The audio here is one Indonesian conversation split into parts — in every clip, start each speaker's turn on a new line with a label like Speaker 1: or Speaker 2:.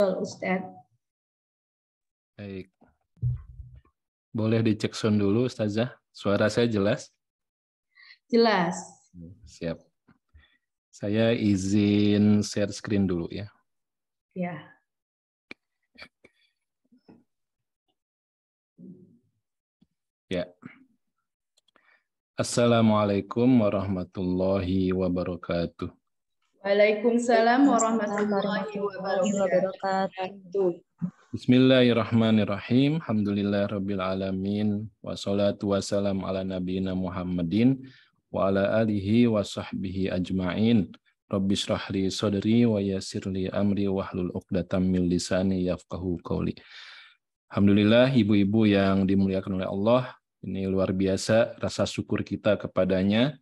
Speaker 1: Ustadz.
Speaker 2: Baik. Boleh dicek sound dulu, Ustazah. Suara saya jelas?
Speaker 1: Jelas.
Speaker 2: Siap. Saya izin share screen dulu ya.
Speaker 1: Ya.
Speaker 2: Ya. Assalamualaikum warahmatullahi wabarakatuh.
Speaker 1: Waalaikumsalam warahmatullahi wabarakatuh.
Speaker 2: Bismillahirrahmanirrahim. Alhamdulillah rabbil alamin. Wassalatu wassalam ala nabiyina Muhammadin wa ala alihi wa sahbihi ajma'in. Rabbi shrah li sadri wa yassir li amri wahlul 'uqdatam min lisani yafqahu qawli. Alhamdulillah ibu-ibu yang dimuliakan oleh Allah, ini luar biasa rasa syukur kita kepadanya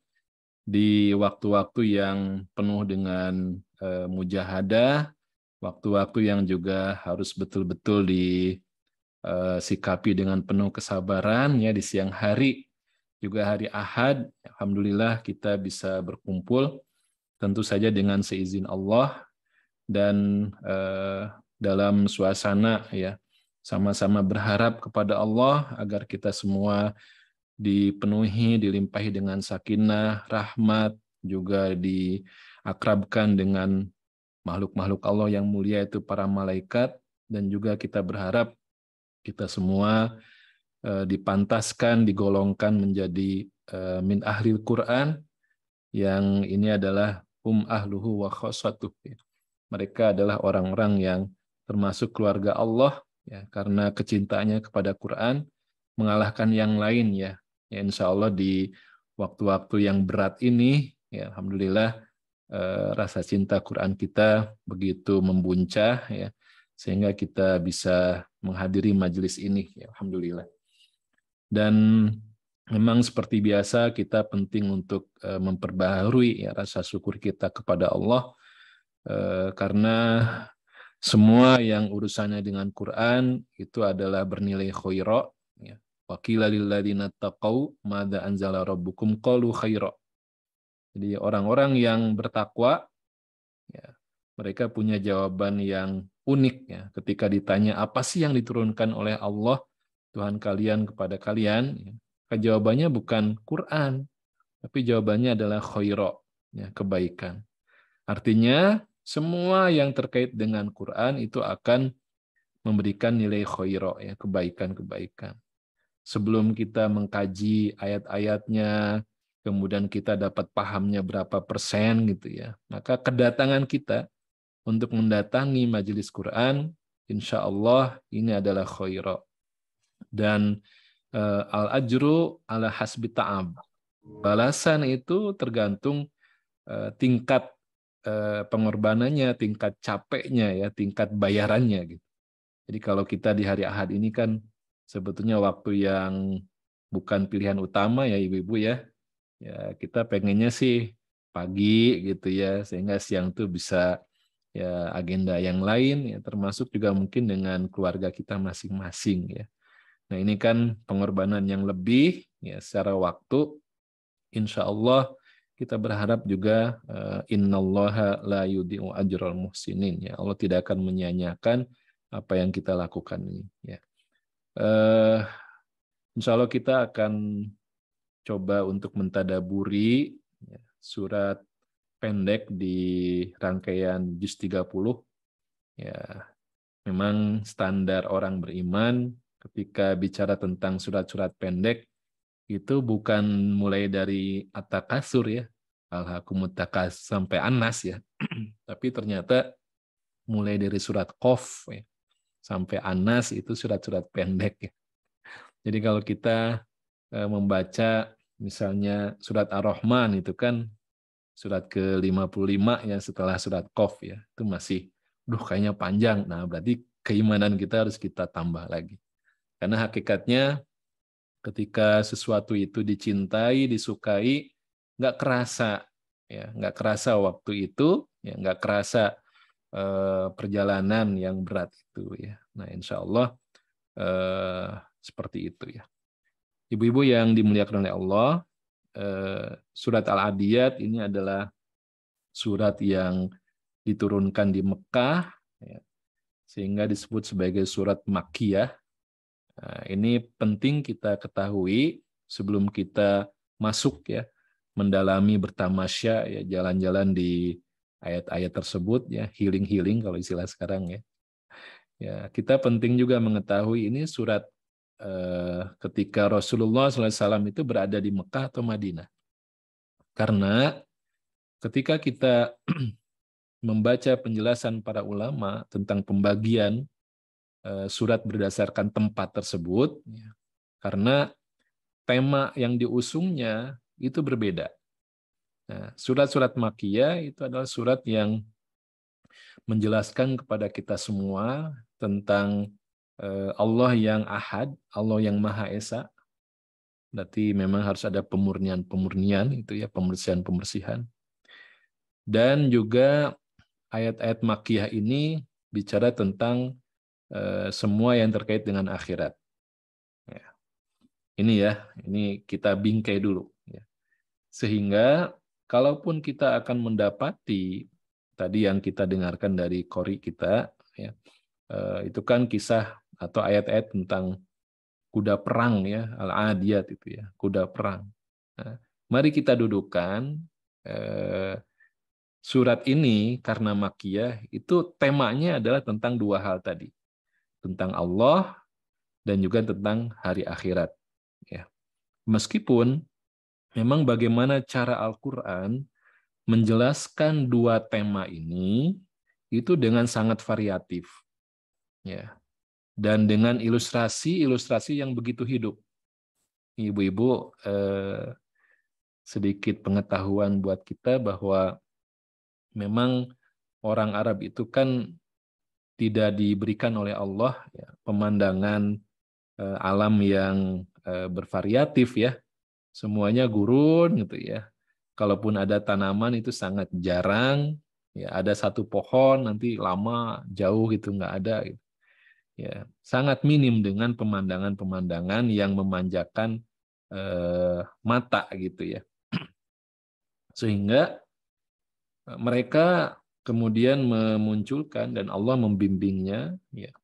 Speaker 2: di waktu-waktu yang penuh dengan mujahadah, waktu-waktu yang juga harus betul-betul disikapi dengan penuh kesabaran ya di siang hari, juga hari Ahad. Alhamdulillah kita bisa berkumpul tentu saja dengan seizin Allah dan dalam suasana ya sama-sama berharap kepada Allah agar kita semua dipenuhi, dilimpahi dengan sakinah, rahmat, juga diakrabkan dengan makhluk-makhluk Allah yang mulia itu para malaikat, dan juga kita berharap kita semua dipantaskan, digolongkan menjadi min ahlil Quran, yang ini adalah ahluhu wa khossatuh. Mereka adalah orang-orang yang termasuk keluarga Allah ya, karena kecintaannya kepada Quran mengalahkan yang lain ya. Ya insya Allah di waktu-waktu yang berat ini ya alhamdulillah rasa cinta Quran kita begitu membuncah ya, sehingga kita bisa menghadiri majelis ini ya alhamdulillah. Dan memang seperti biasa kita penting untuk memperbaharui ya rasa syukur kita kepada Allah karena semua yang urusannya dengan Quran itu adalah bernilai khaira ya. Wa qila lil ladzina taqau madza anzala rabbukum qalu khaira. Jadi orang-orang yang bertakwa ya, mereka punya jawaban yang unik ya ketika ditanya apa sih yang diturunkan oleh Allah Tuhan kalian kepada kalian ya. Jawabannya bukan Quran, tapi jawabannya adalah khaira ya, kebaikan. Artinya semua yang terkait dengan Quran itu akan memberikan nilai khaira ya, kebaikan-kebaikan. Sebelum kita mengkaji ayat-ayatnya, kemudian kita dapat pahamnya berapa persen gitu ya. Maka kedatangan kita untuk mendatangi majelis Quran, insya Allah ini adalah khaira. Dan al-ajru ala hasbi ta'ab. Balasan itu tergantung tingkat pengorbanannya, tingkat capeknya ya, tingkat bayarannya gitu. Jadi kalau kita di hari Ahad ini kan sebetulnya waktu yang bukan pilihan utama ya ibu-ibu ya. Ya kita pengennya sih pagi gitu ya, sehingga siang tuh bisa ya agenda yang lain ya, termasuk juga mungkin dengan keluarga kita masing-masing ya. Nah ini kan pengorbanan yang lebih ya secara waktu. Insya Allah kita berharap juga innallaha la yudhi'u ajral muhsinin ya. Allah tidak akan menyia-nyiakan apa yang kita lakukan ini ya. Insya Allah kita akan coba untuk mentadaburi ya, surat pendek di rangkaian juz 30 ya. Memang standar orang beriman ketika bicara tentang surat-surat pendek itu bukan mulai dari At-Takasur ya, Alhaakumut Takasur sampai An-Nas ya. Tapi ternyata mulai dari surat Qaf ya, sampai An-Nas itu surat-surat pendek ya. Jadi kalau kita membaca misalnya surat Ar-Rahman itu kan surat ke-55 ya setelah surat Qaf ya, itu masih kayaknya panjang. Nah, berarti keimanan kita harus kita tambah lagi. Karena hakikatnya ketika sesuatu itu dicintai, disukai, nggak kerasa ya, nggak kerasa waktu itu ya, nggak kerasa perjalanan yang berat itu ya. Nah, insya Allah seperti itu ya. Ibu-ibu yang dimuliakan oleh Allah, surat Al-Adiyat ini adalah surat yang diturunkan di Mekah ya, sehingga disebut sebagai surat Makkiyah. Nah, ini penting kita ketahui sebelum kita masuk ya, mendalami bertamasya ya, jalan-jalan di ayat-ayat tersebut ya, healing kalau istilah sekarang ya. Ya, kita penting juga mengetahui ini surat ketika Rasulullah SAW itu berada di Mekah atau Madinah. Karena ketika kita membaca penjelasan para ulama tentang pembagian surat berdasarkan tempat tersebut, ya, karena tema yang diusungnya itu berbeda. Nah, surat-surat Makkiyah itu adalah surat yang menjelaskan kepada kita semua tentang Allah yang Ahad, Allah yang Maha Esa. Berarti memang harus ada pemurnian itu ya, pembersihan. Dan juga ayat-ayat Makkiyah ini bicara tentang semua yang terkait dengan akhirat. Ya. Ini kita bingkai dulu. Ya. Sehingga kalaupun kita akan mendapati tadi yang kita dengarkan dari qori kita, ya, itu kan kisah atau ayat-ayat tentang kuda perang ya, al-adiyat itu ya, kuda perang. Nah, mari kita dudukkan surat ini karena Makkiyah itu temanya adalah tentang dua hal tadi, tentang Allah dan juga tentang hari akhirat. Ya. Meskipun memang bagaimana cara Al-Quran menjelaskan dua tema ini itu dengan sangat variatif, ya, dan dengan ilustrasi yang begitu hidup. Ibu-ibu, sedikit pengetahuan buat kita bahwa memang orang Arab itu kan tidak diberikan oleh Allah ya, pemandangan alam yang bervariatif ya, semuanya gurun gitu ya. Kalaupun ada tanaman itu sangat jarang, ya ada satu pohon nanti lama jauh gitu nggak ada. Gitu. Ya sangat minim dengan pemandangan-pemandangan yang memanjakan mata gitu ya. Sehingga mereka kemudian memunculkan dan Allah membimbingnya ya,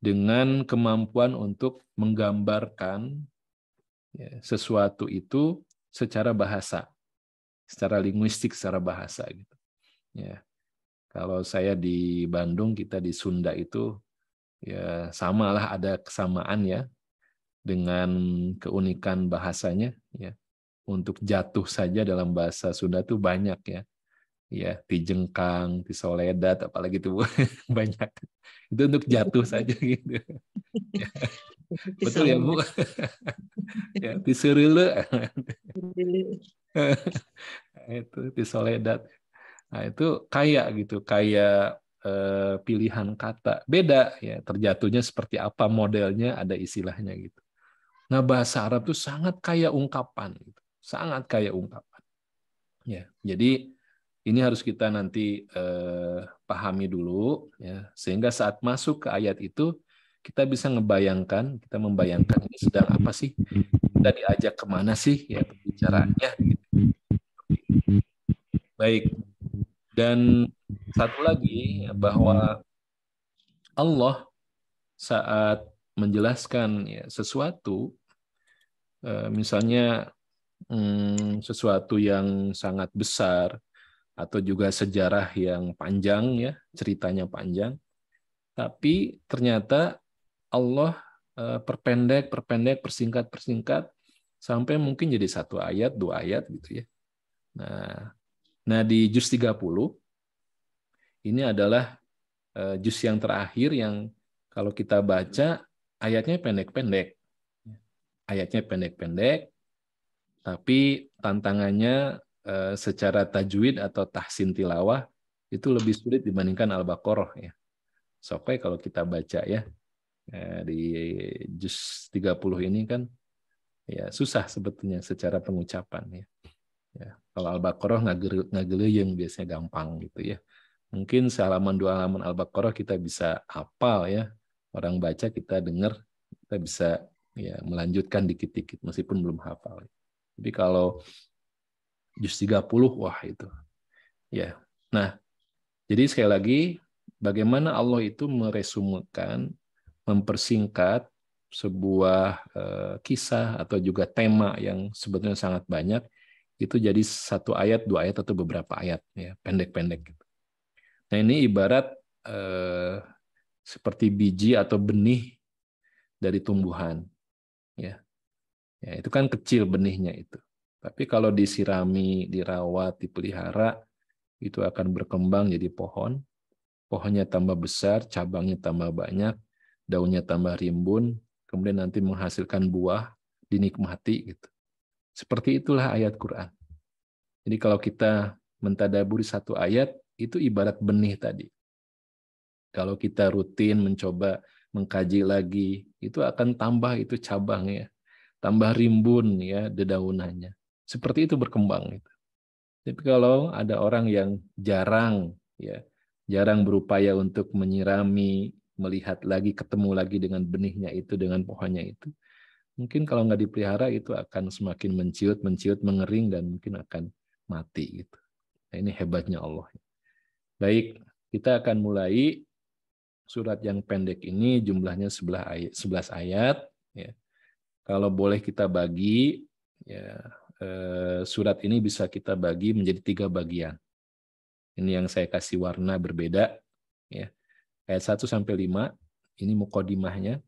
Speaker 2: dengan kemampuan untuk menggambarkan ya, sesuatu itu secara bahasa, secara linguistik, secara bahasa gitu. Ya, kalau saya di Bandung, kita di Sunda itu ya samalah ada kesamaan ya dengan keunikan bahasanya ya. Untuk jatuh saja dalam bahasa Sunda tuh banyak ya. Ya, tijengkang, tisoledat, apalagi itu banyak. Itu untuk jatuh saja gitu. Ya. Betul ya Bu? Ya, tisereule. Itu tisoledat. Nah, itu kayak gitu, kayak pilihan kata. Beda ya, terjatuhnya seperti apa modelnya, ada istilahnya gitu. Nah, bahasa Arab itu sangat kaya ungkapan gitu. Sangat kaya ungkapan. Ya, jadi ini harus kita nanti pahami dulu ya, sehingga saat masuk ke ayat itu kita bisa kita membayangkan ini sedang apa sih? Kita diajak kemana sih ya pembicaraannya gitu. Baik. Dan satu lagi bahwa Allah saat menjelaskan ya, sesuatu, misalnya sesuatu yang sangat besar atau juga sejarah yang panjang ya, ceritanya panjang, tapi ternyata Allah perpendek, persingkat sampai mungkin jadi satu ayat, dua ayat gitu ya. Nah di juz 30 ini adalah juz yang terakhir yang kalau kita baca ayatnya pendek-pendek. Ayatnya pendek-pendek, tapi tantangannya secara tajwid atau tahsin tilawah itu lebih sulit dibandingkan Al-Baqarah ya. Soalnya kalau kita baca ya di juz 30 ini kan ya susah sebetulnya secara pengucapan ya. Ya, kalau Al-Baqarah ngageleyeng biasanya gampang gitu ya. Mungkin sehalaman dua halaman Al-Baqarah kita bisa hafal ya. Orang baca kita dengar, kita bisa ya melanjutkan dikit-dikit meskipun belum hafal. Tapi kalau juz 30 wah itu. Ya. Nah, jadi sekali lagi bagaimana Allah itu meresumekan, mempersingkat sebuah kisah atau juga tema yang sebetulnya sangat banyak, itu jadi satu ayat, dua ayat, atau beberapa ayat, ya, pendek-pendek. Nah, ini ibarat seperti biji atau benih dari tumbuhan. Ya, itu kan kecil benihnya itu. Tapi kalau disirami, dirawat, dipelihara, itu akan berkembang jadi pohon. Pohonnya tambah besar, cabangnya tambah banyak, daunnya tambah rimbun, kemudian nanti menghasilkan buah, dinikmati gitu. Seperti itulah ayat Quran. Jadi kalau kita mentadaburi satu ayat, itu ibarat benih tadi. Kalau kita rutin mencoba mengkaji lagi, itu akan tambah itu cabangnya, tambah rimbun ya dedaunannya. Seperti itu berkembang. Tapi kalau ada orang yang jarang berupaya untuk menyirami, melihat lagi, ketemu lagi dengan benihnya itu, dengan pohonnya itu, mungkin kalau nggak dipelihara itu akan semakin menciut, mengering, dan mungkin akan mati gitu. Nah, ini hebatnya Allah. Baik, kita akan mulai surat yang pendek ini, jumlahnya 11 ayat. Ya. Kalau boleh kita bagi, ya, surat ini bisa kita bagi menjadi 3 bagian. Ini yang saya kasih warna berbeda. Ya. Ayat 1-5, ini muqaddimahnya.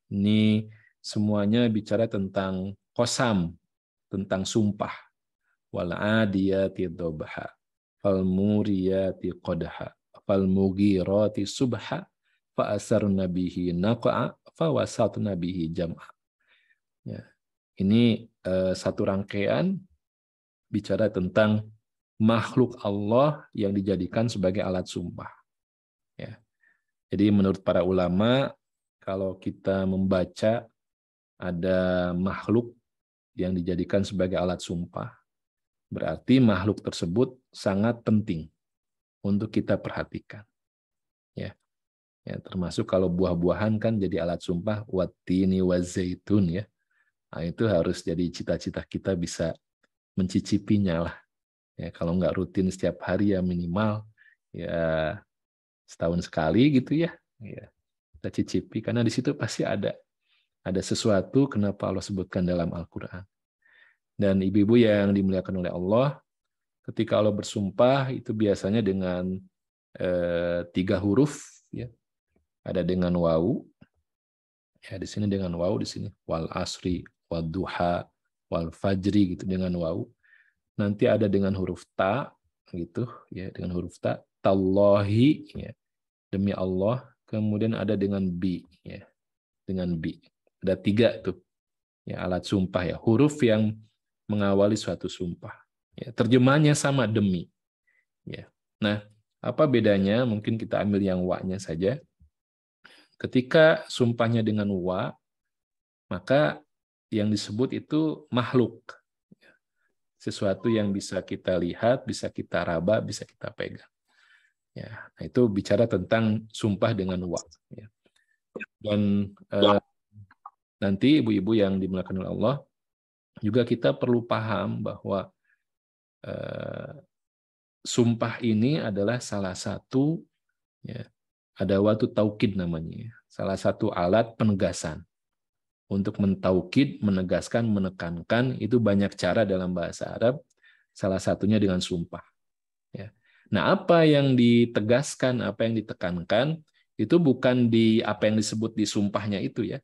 Speaker 2: Ini semuanya bicara tentang qasam, tentang sumpah. Wal adiyati dhabha, fal muriyati qadha, fal mughirati subha, fa asarna bihi naq'a, fa wasatna bihi jam'a. Ya. Ini satu rangkaian bicara tentang makhluk Allah yang dijadikan sebagai alat sumpah. Ya. Jadi menurut para ulama, kalau kita membaca ada makhluk yang dijadikan sebagai alat sumpah, berarti makhluk tersebut sangat penting untuk kita perhatikan. Ya. Ya, termasuk kalau buah-buahan kan jadi alat sumpah, wattini wazaitun, ya. Nah, itu harus jadi cita-cita kita bisa mencicipinya lah. Ya, kalau nggak rutin setiap hari ya minimal ya setahun sekali gitu ya. Ya, kita cicipi karena di situ pasti ada sesuatu kenapa Allah sebutkan dalam Al-Qur'an. Dan ibu-ibu yang dimuliakan oleh Allah, ketika Allah bersumpah itu biasanya dengan 3 huruf, ya. Ada dengan wawu, ya, di sini dengan wawu, di sini wal asri, wal duha, wal fajri gitu dengan wawu. Nanti ada dengan huruf ta gitu, ya, dengan huruf ta, tallahi, ya, demi Allah. Kemudian ada dengan bi, ya, dengan bi. Ada 3 tuh, ya, alat sumpah, ya, huruf yang mengawali suatu sumpah. Ya, terjemahnya sama, demi. Ya. Nah, apa bedanya? Mungkin kita ambil yang wa-nya saja. Ketika sumpahnya dengan wa, maka yang disebut itu makhluk. Sesuatu yang bisa kita lihat, bisa kita raba, bisa kita pegang. Ya, nah itu bicara tentang sumpah dengan wa. Ya. Dan nanti ibu-ibu yang dimuliakan oleh Allah, juga kita perlu paham bahwa sumpah ini adalah salah satu, ya, ada waktu taukid namanya, salah satu alat penegasan. Untuk mentaukid, menegaskan, menekankan, itu banyak cara dalam bahasa Arab, salah satunya dengan sumpah. Ya. Nah, apa yang ditegaskan, apa yang ditekankan, itu bukan di apa yang disebut di sumpahnya itu, ya.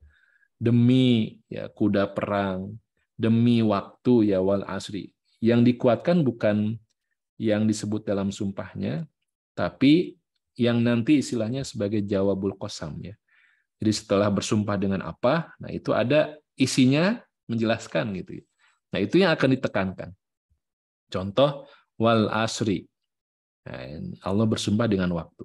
Speaker 2: Demi, ya, kuda perang, demi waktu, ya, wal asri. Yang dikuatkan bukan yang disebut dalam sumpahnya, tapi yang nanti istilahnya sebagai jawabul qasam, ya. Jadi setelah bersumpah dengan apa, nah itu ada isinya menjelaskan gitu. Nah, itu yang akan ditekankan. Contoh wal asri. Nah, Allah bersumpah dengan waktu.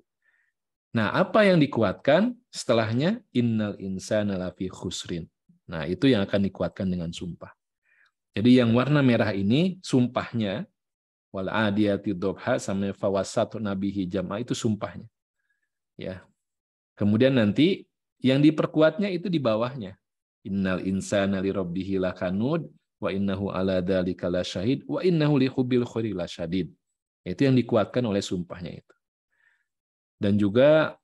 Speaker 2: Nah, apa yang dikuatkan setelahnya? Innal insana lafi khusrin. Nah, itu yang akan dikuatkan dengan sumpah. Jadi yang warna merah ini sumpahnya, wal adiyati dhabha sama fawasatu nabihi jam'a, itu sumpahnya. Ya. Kemudian nanti yang diperkuatnya itu di bawahnya. Innal insana li rabbihi lakanud wa innahu ala dzalika lasyahid wa innahu li hubbil khairi lasyadid. Itu yang dikuatkan oleh sumpahnya itu. Dan juga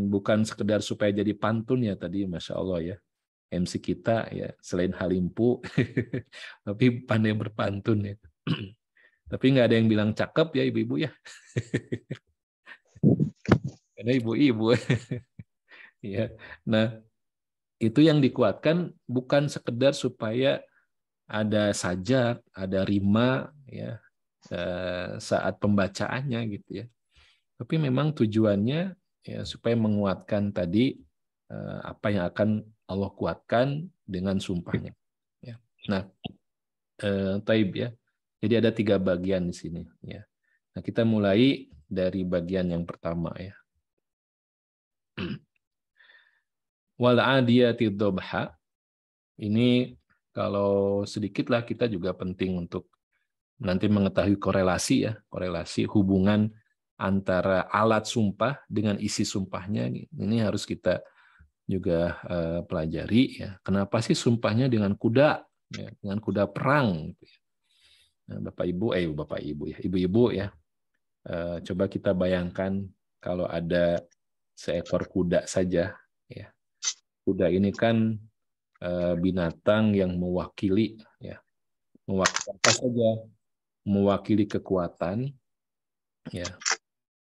Speaker 2: bukan sekedar supaya jadi pantun ya tadi, Masya Allah ya. MC kita ya selain Halimpu, tapi pandai berpantun ya. Tapi nggak ada yang bilang cakep ya ibu-ibu ya. Karena ibu-ibu. Ya. Nah, itu yang dikuatkan bukan sekedar supaya ada sajak, ada rima ya saat pembacaannya gitu ya. Tapi memang tujuannya ya supaya menguatkan tadi apa yang akan Allah kuatkan dengan sumpahnya. Ya. Nah, taib ya. Jadi ada 3 bagian di sini ya. Nah, kita mulai dari bagian yang pertama ya. Wal adiyati dhabha. Ini kalau sedikitlah kita juga penting untuk nanti mengetahui korelasi ya, korelasi hubungan antara alat sumpah dengan isi sumpahnya. Ini harus kita juga pelajari ya. Kenapa sih sumpahnya dengan kuda ya, dengan kuda perang gitu ya. Nah, Bapak Ibu ya, Ibu-ibu ya. Coba kita bayangkan kalau ada seekor kuda saja ya. Kuda ini kan binatang yang mewakili ya. Mewakili apa saja? Mewakili kekuatan ya,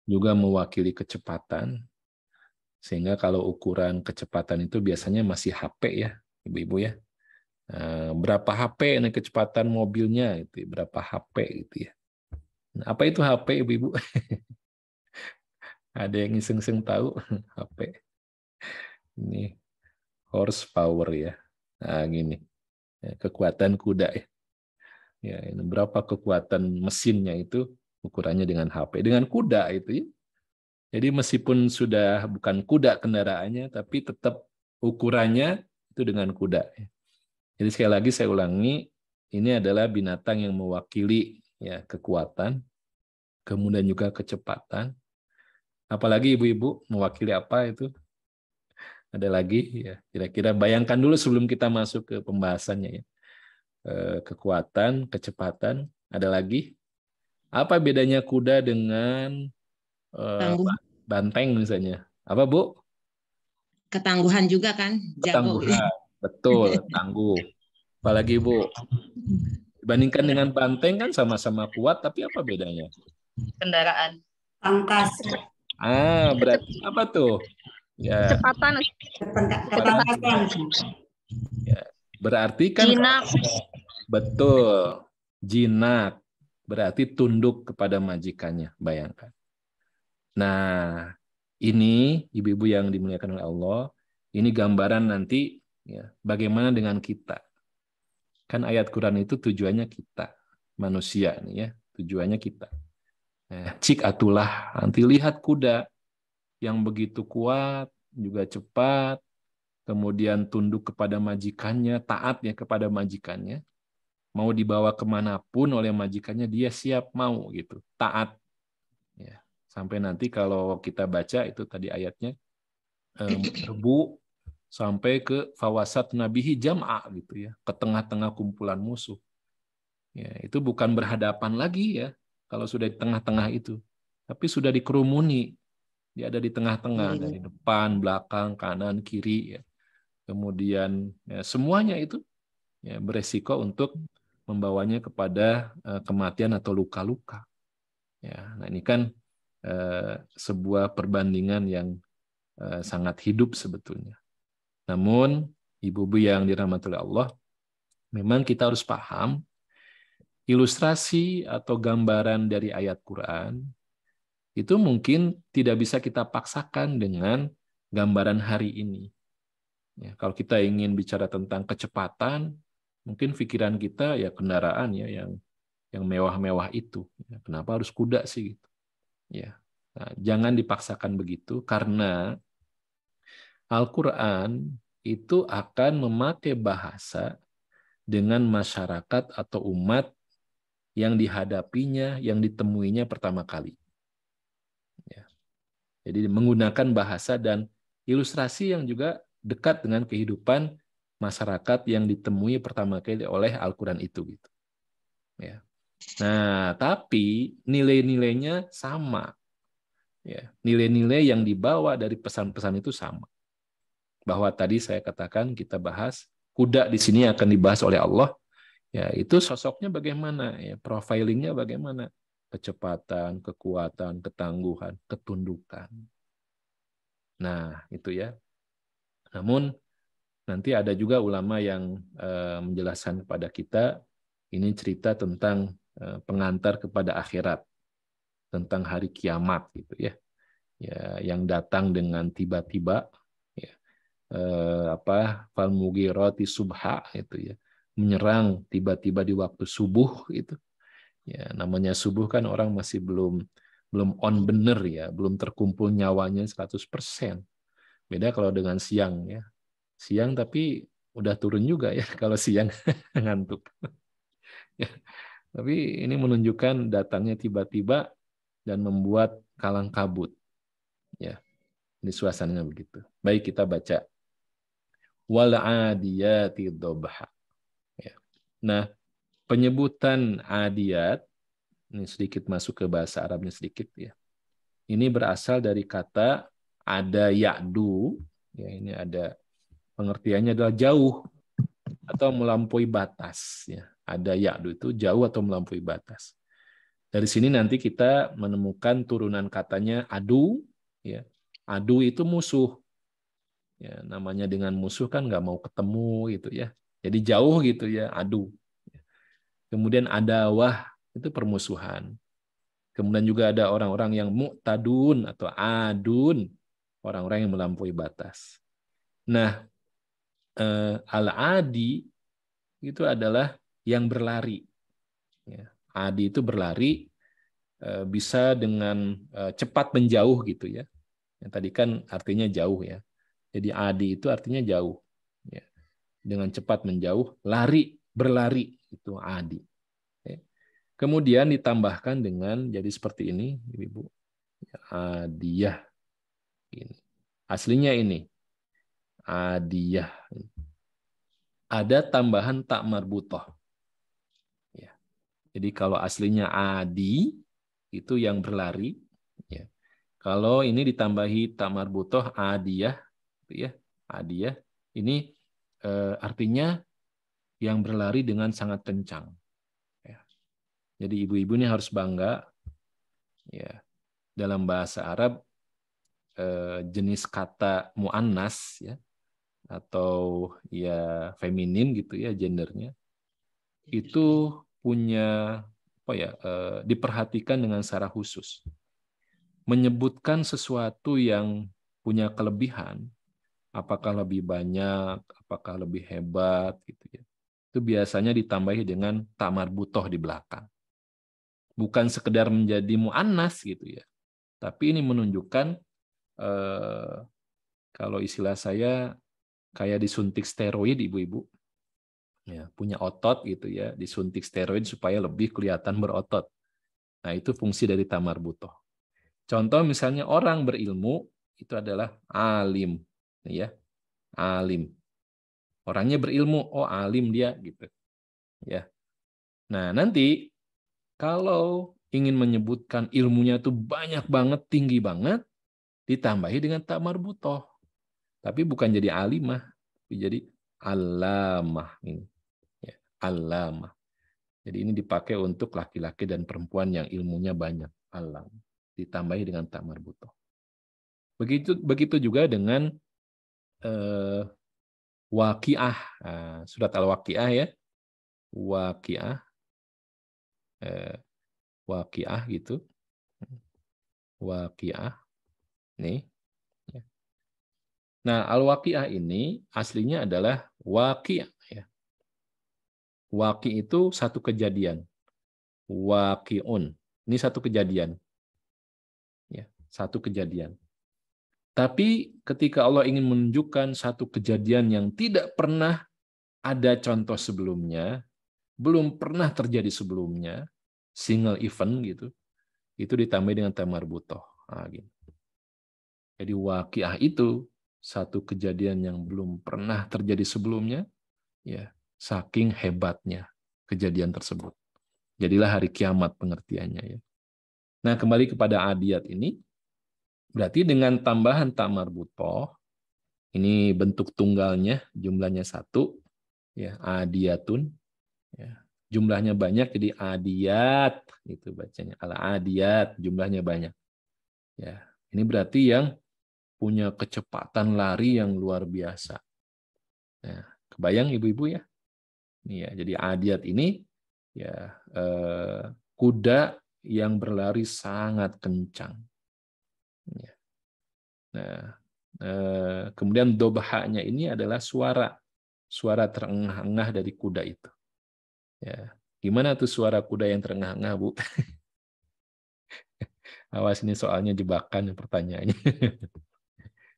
Speaker 2: juga mewakili kecepatan. Sehingga kalau ukuran kecepatan itu biasanya masih HP ya, Ibu-ibu ya. Berapa HP ini kecepatan mobilnya itu, berapa HP gitu ya. Nah, apa itu HP Ibu-ibu? Ada yang iseng-iseng tahu HP? Ini horsepower ya. Nah, gini. Kekuatan kuda ya. Ya, ini berapa kekuatan mesinnya itu ukurannya dengan HP, dengan kuda itu ya. Jadi meskipun sudah bukan kuda kendaraannya, tapi tetap ukurannya itu dengan kuda. Jadi sekali lagi saya ulangi, ini adalah binatang yang mewakili ya kekuatan, kemudian juga kecepatan. Apalagi ibu-ibu mewakili apa itu? Ada lagi ya. Kira-kira bayangkan dulu sebelum kita masuk ke pembahasannya ya. Kekuatan, kecepatan. Ada lagi? Apa bedanya kuda dengan
Speaker 3: Tangguh,
Speaker 2: banteng misalnya? Apa Bu?
Speaker 3: ketangguhan juga kan, jago.
Speaker 2: Ketangguhan. Betul, tangguh. Apalagi Bu, dibandingkan dengan banteng kan sama-sama kuat, tapi apa bedanya?
Speaker 1: Kendaraan.
Speaker 4: Tangkas,
Speaker 2: Berarti apa tuh? Ya,
Speaker 5: Kecepatan.
Speaker 4: ketangkasan.
Speaker 2: ya. Berarti kan
Speaker 5: Jinak.
Speaker 2: betul, jinak. Berarti tunduk kepada majikannya, bayangkan. Nah, ini ibu-ibu yang dimuliakan oleh Allah, ini gambaran nanti ya, bagaimana dengan kita. Kan ayat Quran itu tujuannya kita, manusia nih ya, tujuannya kita. Cik atulah, nanti lihat kuda yang begitu kuat, juga cepat, kemudian tunduk kepada majikannya, taat ya kepada majikannya, mau dibawa kemanapun oleh majikannya dia siap mau gitu, taat. Ya. Sampai nanti kalau kita baca itu tadi ayatnya, berbu sampai ke fawasat nabihi jam'a gitu ya, ke tengah-tengah kumpulan musuh. Ya, itu bukan berhadapan lagi ya, kalau sudah di tengah-tengah itu, tapi sudah dikerumuni. Dia ada di tengah-tengah, dari depan, belakang, kanan, kiri. Ya. Kemudian ya, semuanya itu ya, beresiko untuk membawanya kepada kematian atau luka-luka. Ya, nah ini kan sebuah perbandingan yang sangat hidup sebetulnya. Namun, ibu-ibu yang dirahmati oleh Allah, memang kita harus paham ilustrasi atau gambaran dari ayat Quran itu mungkin tidak bisa kita paksakan dengan gambaran hari ini. Ya, kalau kita ingin bicara tentang kecepatan, mungkin pikiran kita ya kendaraan ya yang mewah-mewah itu. Ya, kenapa harus kuda sih gitu? Ya, nah, jangan dipaksakan begitu karena Al-Quran itu akan memakai bahasa dengan masyarakat atau umat yang dihadapinya, yang ditemuinya pertama kali. Ya. Jadi menggunakan bahasa dan ilustrasi yang juga dekat dengan kehidupan masyarakat yang ditemui pertama kali oleh Al-Quran itu. Gitu. Ya. Nah, tapi nilai-nilainya sama. Ya, nilai-nilai yang dibawa dari pesan-pesan itu sama. Bahwa tadi saya katakan kita bahas kuda di sini akan dibahas oleh Allah. Ya, itu sosoknya bagaimana, ya, profilingnya bagaimana, kecepatan, kekuatan, ketangguhan, ketundukan. Nah, itu ya. Namun nanti ada juga ulama yang menjelaskan kepada kita ini cerita tentang pengantar kepada akhirat, tentang hari kiamat gitu ya. Ya, yang datang dengan tiba-tiba, ya, fal mughirati subha itu ya, menyerang tiba-tiba di waktu subuh itu. Ya, namanya subuh kan orang masih belum on bener ya, belum terkumpul nyawanya 100%. Beda kalau dengan siang ya. Siang tapi udah turun juga ya kalau siang ngantuk. Ya, tapi ini menunjukkan datangnya tiba-tiba dan membuat kalang kabut. Ya, ini suasananya begitu. Baik, kita baca. Wal 'adiyati dhabha. Ya. Nah, penyebutan adiyat ini sedikit masuk ke bahasa Arabnya sedikit ya. Ini berasal dari kata ada ya'du, ya ini ada pengertiannya adalah jauh atau melampaui batas ya. Ada ya'du itu jauh atau melampaui batas. Dari sini nanti kita menemukan turunan katanya adu ya. Adu itu musuh. Ya, namanya dengan musuh kan nggak mau ketemu gitu ya. Jadi jauh gitu ya, adu. Kemudian adawah itu permusuhan. Kemudian juga ada orang-orang yang mu'tadun atau adun, orang-orang yang melampaui batas. Nah, al-adi itu adalah yang berlari. Ya, adi itu berlari bisa dengan cepat menjauh gitu ya. Yang tadi kan artinya jauh ya. Jadi adi itu artinya jauh. Ya. Dengan cepat menjauh, lari, berlari itu adi. Ya. Kemudian ditambahkan dengan jadi seperti ini, Ibu. Adiyah. Ini. Aslinya ini. Adiyah. Ada tambahan tak marbutoh. Ya. Jadi kalau aslinya adi, itu yang berlari. Ya. Kalau ini ditambahi tak marbutoh, adiyah. Ya. Adiyah. Ini artinya yang berlari dengan sangat kencang. Ya. Jadi ibu-ibu ini harus bangga. Ya. Dalam bahasa Arab, jenis kata mu'annas ya, atau ya feminin gitu ya gendernya, itu punya apa ya, diperhatikan dengan secara khusus. Menyebutkan sesuatu yang punya kelebihan, apakah lebih banyak, apakah lebih hebat gitu ya. Itu biasanya ditambahi dengan ta marbutoh di belakang. Bukan sekedar menjadi mu'annas gitu ya. Tapi ini menunjukkan kalau istilah saya kayak disuntik steroid ibu-ibu. Ya, punya otot gitu ya, disuntik steroid supaya lebih kelihatan berotot. Nah, itu fungsi dari tamar butoh. Contoh misalnya orang berilmu itu adalah alim, ya, alim. Orangnya berilmu, oh alim dia gitu. Ya. Nah, nanti kalau ingin menyebutkan ilmunya itu banyak banget, tinggi banget, ditambahi dengan tamar butoh. Tapi bukan jadi alimah, tapi jadi alamah ini. Ya, alamah. Jadi ini dipakai untuk laki-laki dan perempuan yang ilmunya banyak, alam. Ditambahi dengan tak marbutoh. Begitu juga dengan waqiah. Surat Al-Waqiah ya. Waqiah. Waqiah gitu. Waqiah. Nih. Nah, Al-Waqiah ini aslinya adalah waqi'. Ya. Waqi' itu satu kejadian. Waqi'un. Ini satu kejadian. Ya, satu kejadian. Tapi ketika Allah ingin menunjukkan satu kejadian yang tidak pernah ada contoh sebelumnya, belum pernah terjadi sebelumnya, single event gitu, itu ditambah dengan tamar butoh. Nah, gitu. Jadi waqiah itu satu kejadian yang belum pernah terjadi sebelumnya, ya saking hebatnya kejadian tersebut. Jadilah hari kiamat pengertiannya ya. Nah, kembali kepada adiyat ini, Berarti dengan tambahan ta marbutoh, ini bentuk tunggalnya, jumlahnya 1, ya, adiyatun, ya. Jumlahnya banyak jadi adiyat, itu bacanya. Al-adiyat, jumlahnya banyak. Ya, ini berarti yang punya kecepatan lari yang luar biasa. Nah, kebayang ibu-ibu ya? Ini ya, jadi adiyat ini ya kuda yang berlari sangat kencang. Ya. Nah, kemudian dobahanya ini adalah suara terengah-engah dari kuda itu. Ya, gimana tuh suara kuda yang terengah-engah, Bu? Awas, ini soalnya jebakan pertanyaannya.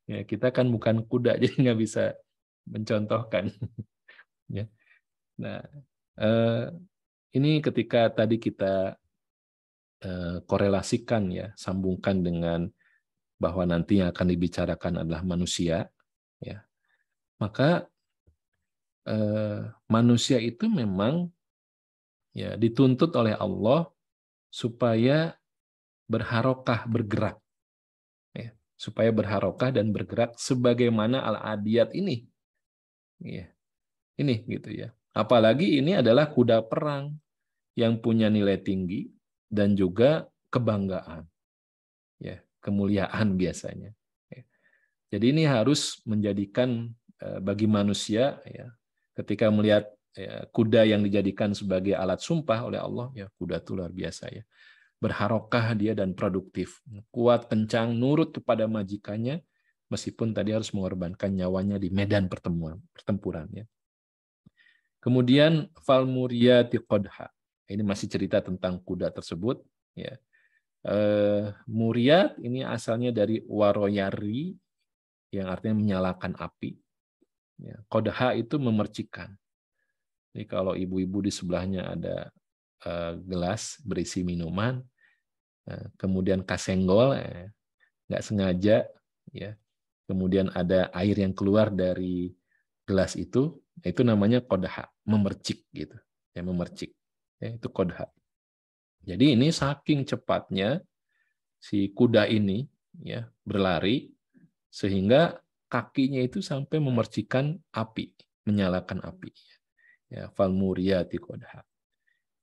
Speaker 2: Ya, kita kan bukan kuda, jadi nggak bisa mencontohkan. Ya. Nah, ini ketika tadi kita korelasikan, ya, sambungkan dengan bahwa nanti yang akan dibicarakan adalah manusia, ya, maka manusia itu memang ya dituntut oleh Allah supaya berharokah, bergerak, ya, supaya berharokah dan bergerak sebagaimana al-adiyat ini, ya, ini gitu ya. Apalagi ini adalah kuda perang yang punya nilai tinggi dan juga kebanggaan, ya, kemuliaan biasanya. Ya. Jadi ini harus menjadikan bagi manusia, ya, ketika melihat ya, kuda yang dijadikan sebagai alat sumpah oleh Allah, ya, kuda itu luar biasa ya. Berharokah dia dan produktif, kuat, kencang, nurut kepada majikannya, meskipun tadi harus mengorbankan nyawanya di medan pertempuran. Ya. Kemudian falmuriyati qadha. Ini masih cerita tentang kuda tersebut. Ya. Muriyat ini asalnya dari waroyari, yang artinya menyalakan api. Ya. Qadha itu memercikan. Jadi kalau ibu-ibu di sebelahnya ada gelas berisi minuman, kemudian kasenggol, nggak sengaja, ya, kemudian ada air yang keluar dari gelas itu namanya qadha, memercik gitu, ya, memercik, ya, itu qadha. Jadi ini saking cepatnya si kuda ini, ya, berlari sehingga kakinya itu sampai memercikan api, menyalakan api. Ya, falmuriyati qadha.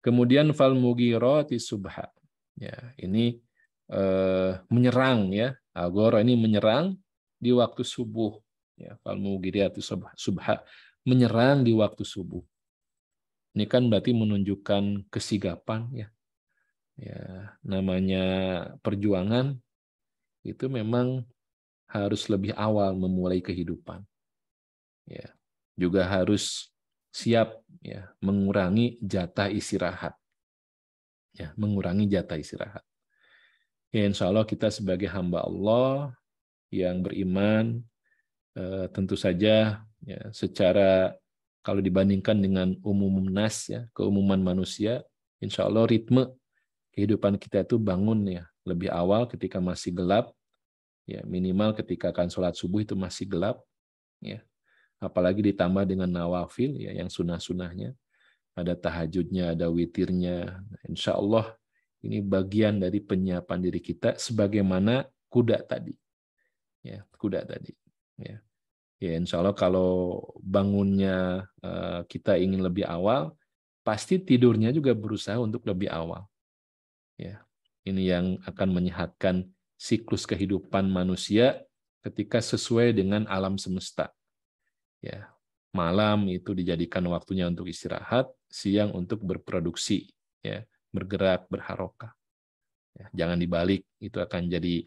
Speaker 2: Kemudian falmugirati subha. Ya, ini menyerang, ya. Agora ini menyerang di waktu subuh. Ya, falmugirati subha, menyerang di waktu subuh. Ini kan berarti menunjukkan kesigapan, ya. Ya, namanya perjuangan itu memang harus lebih awal memulai kehidupan. Ya. Juga harus siap, ya, mengurangi jatah istirahat. Ya, mengurangi jatah istirahat. Ya, insya Allah kita sebagai hamba Allah yang beriman, tentu saja, ya, secara kalau dibandingkan dengan umum nas, ya, keumuman manusia, insya Allah ritme kehidupan kita itu bangun, ya, lebih awal ketika masih gelap, ya, minimal ketika akan sholat subuh itu masih gelap, ya. Apalagi ditambah dengan nawafil, ya, yang sunnah-sunnahnya, ada tahajudnya, ada witirnya. Insya Allah ini bagian dari penyiapan diri kita sebagaimana kuda tadi. Ya, kuda tadi. Ya. Ya, insya Allah kalau bangunnya kita ingin lebih awal, pasti tidurnya juga berusaha untuk lebih awal. Ya. Ini yang akan menyehatkan siklus kehidupan manusia ketika sesuai dengan alam semesta. Ya, malam itu dijadikan waktunya untuk istirahat, siang untuk berproduksi, ya, bergerak, berharokah. Ya, jangan dibalik, itu akan jadi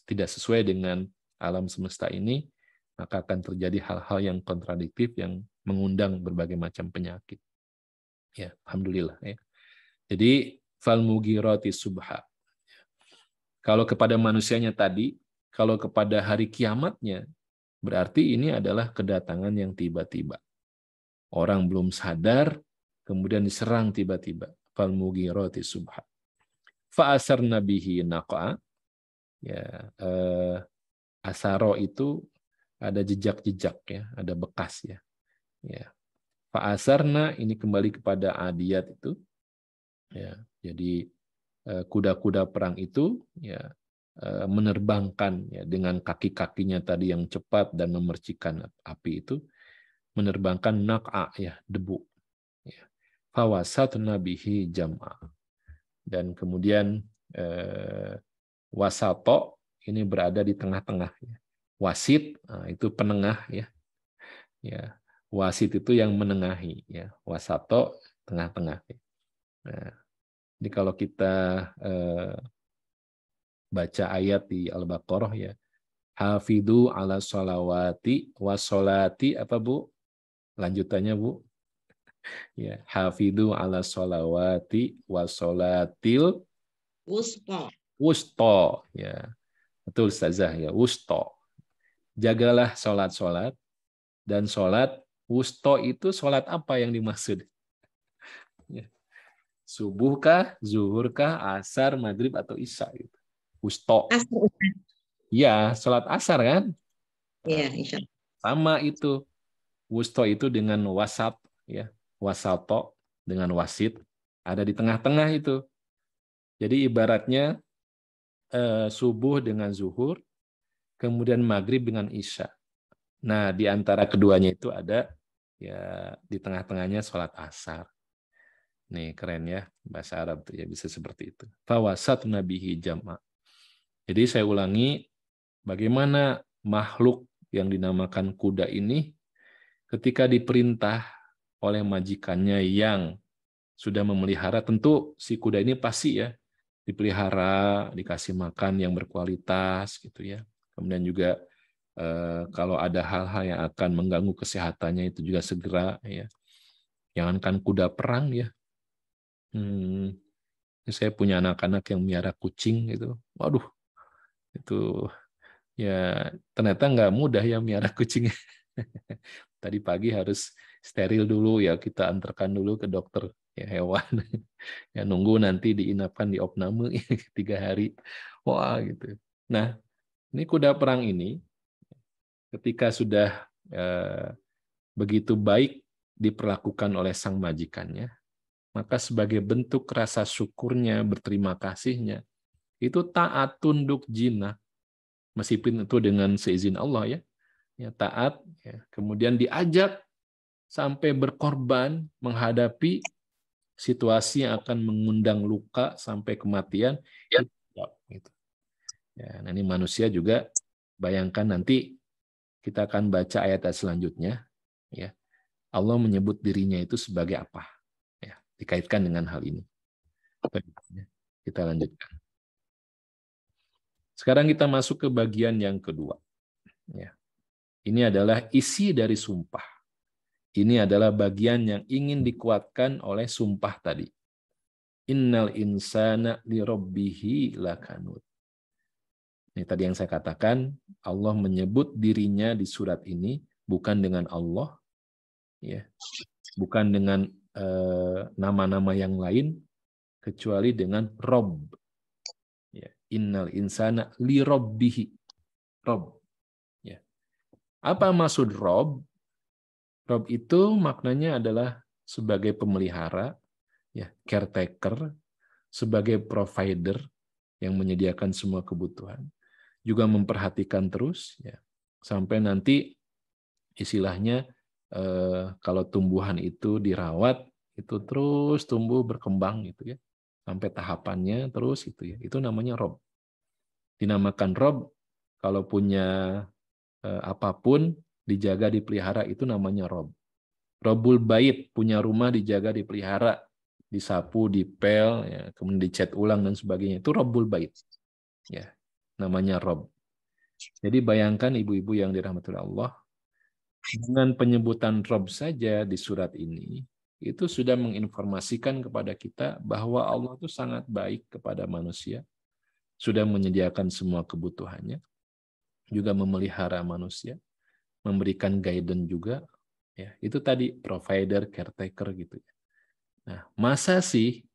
Speaker 2: tidak sesuai dengan alam semesta ini, maka akan terjadi hal-hal yang kontradiktif yang mengundang berbagai macam penyakit. Ya, alhamdulillah. Ya. Jadi fal mugirati subha. Kalau kepada manusianya tadi, kalau kepada hari kiamatnya, berarti ini adalah kedatangan yang tiba-tiba. Orang belum sadar, kemudian diserang tiba-tiba. Fal mugirati subha. Fa'asarna bihi naqa. Ya, asaro itu ada jejak-jejak, ya, ada bekas, ya. Ya. Fa'asarna ini kembali kepada adiyat itu. Ya, jadi kuda-kuda perang itu, ya, menerbangkan ya dengan kaki-kakinya tadi yang cepat dan memercikan api itu, menerbangkan naq'a ya, debu. Ya. Fawasatna bihi jam'a. Dan kemudian wasato ini berada di tengah-tengah. Ya. Wasit itu penengah ya. Ya. Wasit itu yang menengahi ya. Wasato tengah-tengah. Nah, jadi kalau kita baca ayat di Al-Baqarah ya, hafidhu ala sholawati washolati apa Bu? Lanjutannya Bu? Ya, hafidhu ala sholawati wassolatil wusto. Ya, betul Ustazah ya, wusto. Jagalah sholat-sholat, dan sholat wusto itu sholat apa yang dimaksud? Ya. Subuhkah, zuhurkah, asar, maghrib, atau isya? Gitu. Wusto. Iya, sholat asar kan?
Speaker 3: Iya, insya Allah.
Speaker 2: Sama itu. Wusto itu dengan wasat, ya, wasato dengan wasit, ada di tengah-tengah itu. Jadi ibaratnya subuh dengan zuhur, kemudian maghrib dengan isya. Nah, di antara keduanya itu ada ya di tengah-tengahnya sholat asar. Nih keren ya, bahasa Arab tuh ya bisa seperti itu. Fawasat nabihi jam'a. Jadi saya ulangi, bagaimana makhluk yang dinamakan kuda ini ketika diperintah oleh majikannya yang sudah memelihara, tentu si kuda ini pasti ya dipelihara, dikasih makan yang berkualitas gitu ya. Kemudian juga kalau ada hal-hal yang akan mengganggu kesehatannya itu juga segera ya. Jangankan kuda perang ya. Saya punya anak-anak yang miara kucing gitu. Waduh, itu ya ternyata nggak mudah ya miara kucing. Tadi pagi harus steril dulu ya, kita antarkan dulu ke dokter ya hewan. Ya nunggu nanti diinapkan di opname 3 hari. Wah gitu. Nah, ini kuda perang ini ketika sudah begitu baik diperlakukan oleh sang majikannya, maka sebagai bentuk rasa syukurnya, berterima kasihnya, itu taat, tunduk, jinak, meskipun itu dengan seizin Allah ya taat, ya. Kemudian diajak sampai berkorban menghadapi situasi yang akan mengundang luka sampai kematian, ya. Gitu. Ya, nah ini manusia juga, bayangkan nanti kita akan baca ayat selanjutnya, ya. Allah menyebut dirinya itu sebagai apa? Ya, dikaitkan dengan hal ini. Kita lanjutkan. Sekarang kita masuk ke bagian yang kedua. Ya. Ini adalah isi dari sumpah. Ini adalah bagian yang ingin dikuatkan oleh sumpah tadi. Innal insana lirabbihi lakanut. Ini tadi yang saya katakan, Allah menyebut dirinya di surat ini bukan dengan Allah, ya, bukan dengan nama-nama yang lain, kecuali dengan Rob. Ya. Innal insana lirabbihi. Rob. Ya. Apa maksud Rob? Rob itu maknanya adalah sebagai pemelihara, ya, caretaker, sebagai provider yang menyediakan semua kebutuhan, juga memperhatikan terus, ya, sampai nanti istilahnya kalau tumbuhan itu dirawat itu terus tumbuh berkembang gitu ya, sampai tahapannya terus itu ya, itu namanya Rob. Dinamakan Rob kalau punya apapun dijaga dipelihara itu namanya Rob. Robul bait, punya rumah dijaga dipelihara, disapu, dipel, ya, kemudian dicat ulang dan sebagainya, itu Robul bait. Ya, namanya Rob. Jadi bayangkan ibu-ibu yang dirahmati Allah, dengan penyebutan Rob saja di surat ini, itu sudah menginformasikan kepada kita bahwa Allah itu sangat baik kepada manusia, sudah menyediakan semua kebutuhannya, juga memelihara manusia, memberikan guidance juga, ya itu tadi provider, caretaker gitu. Nah, masa sih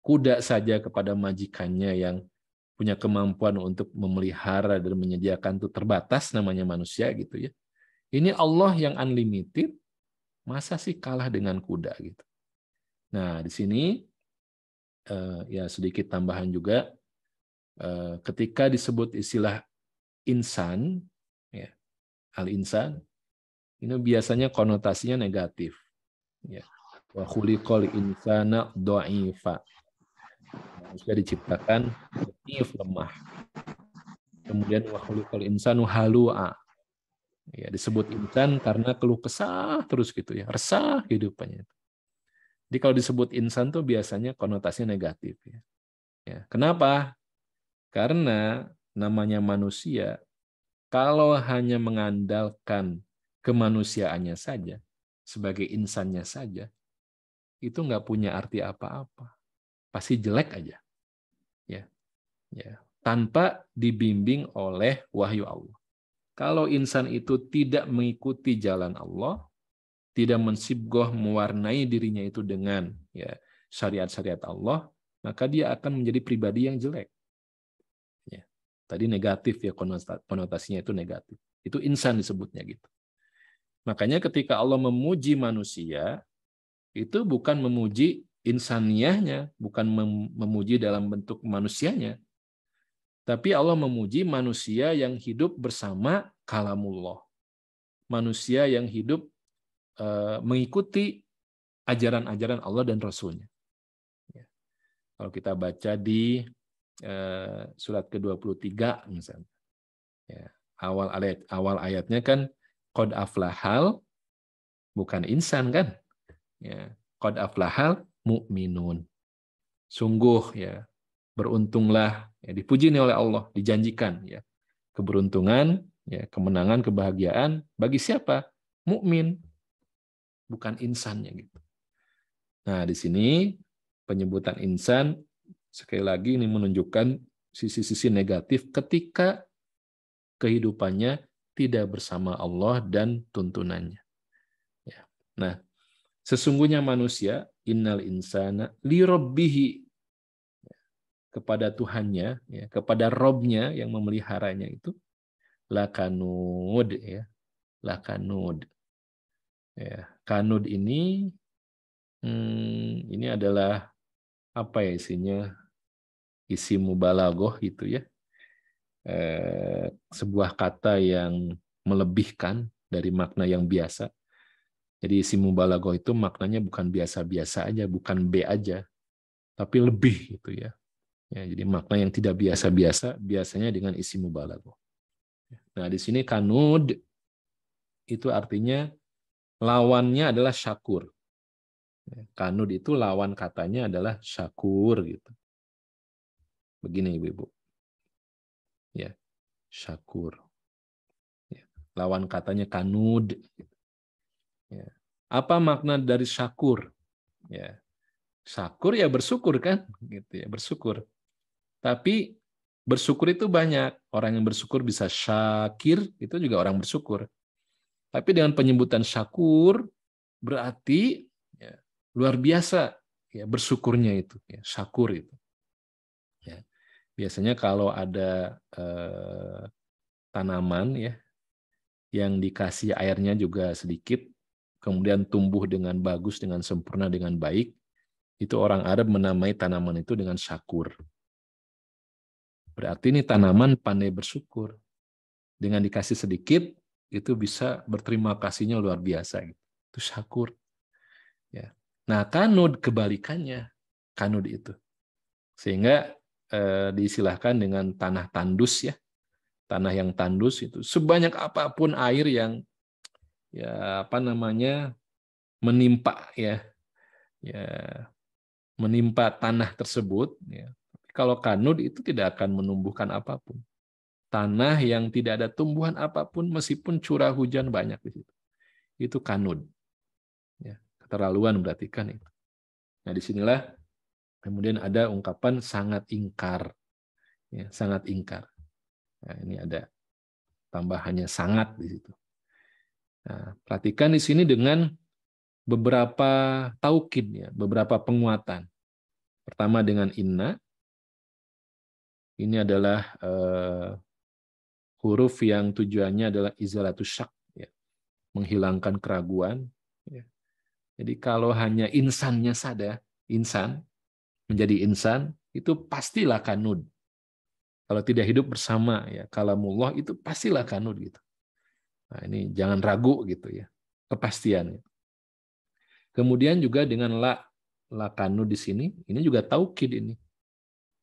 Speaker 2: kuda saja kepada majikannya yang punya kemampuan untuk memelihara dan menyediakan itu terbatas namanya manusia gitu ya. Ini Allah yang unlimited, masa sih kalah dengan kuda gitu. Nah, di sini ya sedikit tambahan juga, ketika disebut istilah insan, ya, al-insan, ini biasanya konotasinya negatif. Ya. Wa khuliqal insana dha'ifa. Manusia diciptakan dhaif, lemah. Kemudian wa khuliqal insanu halu'a. Ya, disebut insan karena keluh kesah terus gitu ya, resah kehidupannya. Jadi kalau disebut insan tuh biasanya konotasinya negatif ya. Ya, kenapa? Karena namanya manusia kalau hanya mengandalkan kemanusiaannya saja, sebagai insannya saja, itu nggak punya arti apa-apa. Pasti jelek aja. Ya, ya. Tanpa dibimbing oleh wahyu Allah. Kalau insan itu tidak mengikuti jalan Allah, tidak mensibgoh mewarnai dirinya itu dengan ya syariat-syariat Allah, maka dia akan menjadi pribadi yang jelek. Ya. Tadi negatif ya, konotasinya itu negatif. Itu insan disebutnya gitu. Makanya ketika Allah memuji manusia, itu bukan memuji insaniahnya, bukan memuji dalam bentuk manusianya, tapi Allah memuji manusia yang hidup bersama kalamullah. Manusia yang hidup mengikuti ajaran-ajaran Allah dan Rasulnya. Ya. Kalau kita baca di surat ke-23 misalnya. Ya. Awal ayatnya kan qad aflahal, bukan insan kan? Ya. Qad aflahal mu'minun. Sungguh ya, beruntunglah, ya, dipuji oleh Allah, dijanjikan ya keberuntungan, ya kemenangan, kebahagiaan bagi siapa? Mukmin, bukan insannya gitu. Nah di sini penyebutan insan sekali lagi ini menunjukkan sisi-sisi negatif ketika kehidupannya tidak bersama Allah dan tuntunannya. Ya. Nah sesungguhnya manusia innal insana li rabbihi, kepada Tuhannya, ya, kepada Robnya yang memeliharanya itu lakanud, ya, lakanud. Ya, kanud ini adalah apa ya isinya? Isi mubalaghah gitu ya. Sebuah kata yang melebihkan dari makna yang biasa. Jadi isi mubalaghah itu maknanya bukan biasa-biasa aja, bukan B aja, tapi lebih gitu ya. Ya, jadi makna yang tidak biasa-biasa biasanya dengan isi mubalaghah. Nah, di sini kanud itu artinya lawannya adalah syakur. Kanud itu lawan katanya adalah syakur gitu. Begini Ibu-ibu. Ya, syakur. Ya, lawan katanya kanud. Ya. Apa makna dari syakur? Ya. Syakur ya bersyukur kan, gitu ya, bersyukur. Tapi bersyukur itu banyak. Orang yang bersyukur bisa syakir, itu juga orang bersyukur. Tapi dengan penyebutan syakur, berarti ya, luar biasa ya bersyukurnya itu. Ya, syakur itu. Ya. Biasanya kalau ada tanaman ya yang dikasih airnya juga sedikit, kemudian tumbuh dengan bagus, dengan sempurna, dengan baik, itu orang Arab menamai tanaman itu dengan syakur. Berarti ini tanaman pandai bersyukur. Dengan dikasih sedikit, itu bisa berterima kasihnya luar biasa. Itu syakur. Ya. Nah, kanud kebalikannya. Kanud itu. Sehingga diistilahkan dengan tanah tandus ya. Tanah yang tandus itu. Sebanyak apapun air yang ya apa namanya menimpa ya. Ya menimpa tanah tersebut. Ya. Kalau kanud itu tidak akan menumbuhkan apapun. Tanah yang tidak ada tumbuhan apapun meskipun curah hujan banyak di situ. Itu kanud. Ya, keterlaluan berarti kan itu. Nah, disinilah kemudian ada ungkapan sangat ingkar. Ya, sangat ingkar. Nah, ini ada tambahannya sangat di situ. Nah, perhatikan di sini dengan beberapa taukid ya, beberapa penguatan. Pertama dengan inna. Ini adalah huruf yang tujuannya adalah izalatus syak, ya, menghilangkan keraguan. Ya. Jadi kalau hanya insannya saja, insan menjadi insan itu pastilah kanud. Kalau tidak hidup bersama ya kalamullah itu pastilah kanud gitu. Nah, ini jangan ragu gitu ya. Kepastian. Kemudian juga dengan la kanud di sini, ini juga taukid ini.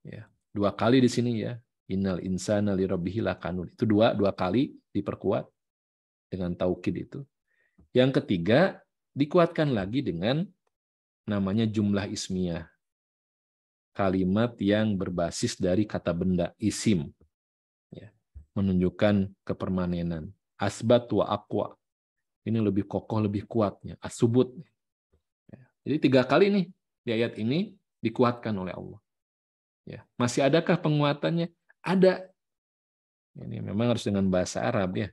Speaker 2: Ya, 2 kali di sini ya. Innal insana li rabbih lakanud. Itu dua kali diperkuat dengan taukid itu. Yang ketiga, dikuatkan lagi dengan namanya jumlah ismiyah. Kalimat yang berbasis dari kata benda, isim. Ya, menunjukkan kepermanenan. Asbat wa aqwa. Ini lebih kokoh, lebih kuatnya. Asubut. Jadi 3 kali nih di ayat ini dikuatkan oleh Allah. Ya, masih adakah penguatannya? Ada. Ini memang harus dengan bahasa Arab ya.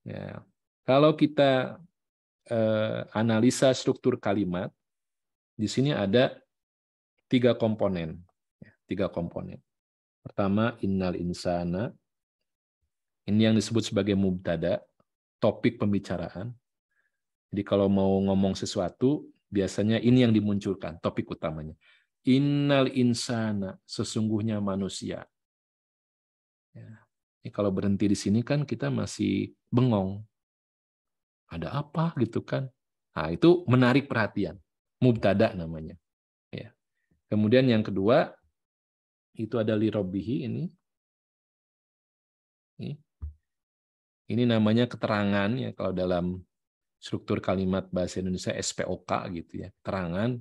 Speaker 2: Ya. Kalau kita analisa struktur kalimat, di sini ada 3 komponen. 3 komponen. Pertama, innal insana. Ini yang disebut sebagai mubtada, topik pembicaraan. Jadi kalau mau ngomong sesuatu, biasanya ini yang dimunculkan, topik utamanya. Innal insana, sesungguhnya manusia. Ya. Ini kalau berhenti di sini kan kita masih bengong. Ada apa gitu kan? Nah, itu menarik perhatian. Mubtada namanya. Ya. Kemudian yang kedua, itu ada li rabbihi ini. Ini namanya keterangan ya kalau dalam struktur kalimat bahasa Indonesia SPOK gitu ya. Keterangan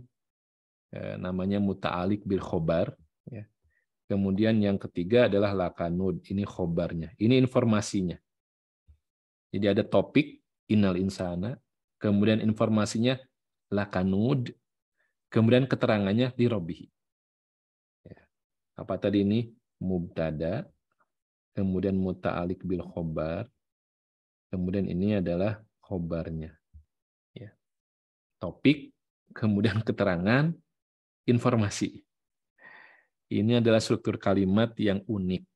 Speaker 2: namanya muta'alik bil khobar ya. Kemudian yang ketiga adalah lakanud, ini khobarnya, ini informasinya. Jadi ada topik innal insana, kemudian informasinya lakanud, kemudian keterangannya li rabbihi. Ya. Apa tadi ini? Mubtada, kemudian muta'alik bil khobar, kemudian ini adalah khobarnya. Ya. Topik, kemudian keterangan, informasi. Ini adalah struktur kalimat yang unik,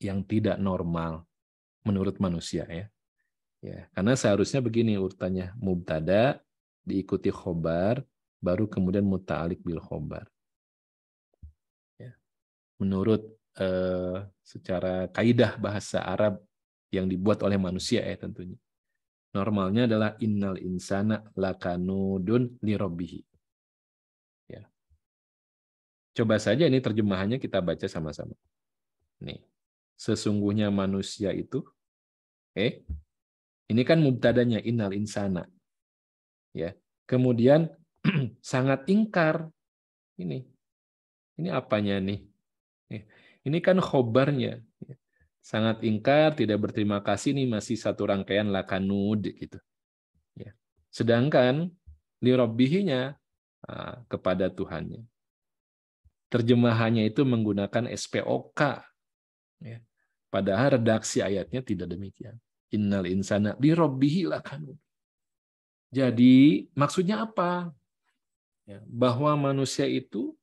Speaker 2: yang tidak normal menurut manusia ya. Ya, karena seharusnya begini urutannya, mubtada diikuti khobar, baru kemudian muta'alik bil khobar. Ya. Menurut secara kaidah bahasa Arab yang dibuat oleh manusia ya tentunya. Normalnya adalah innal insana lakanudun li rabbihi. Ya. Coba saja ini terjemahannya kita baca sama-sama. Nih. Sesungguhnya manusia itu ini kan mubtadanya innal insana. Ya. Kemudian sangat ingkar. Ini apanya nih? Ini kan khobarnya. Sangat ingkar, tidak berterima kasih, nih masih satu rangkaian lakanud gitu. Ya. Sedangkan li rabbihinya kepada Tuhannya. Terjemahannya itu menggunakan SPOK. Ya. Padahal redaksi ayatnya tidak demikian. Innal insana li rabbihi lakanud. Jadi maksudnya apa? Ya, bahwa manusia itu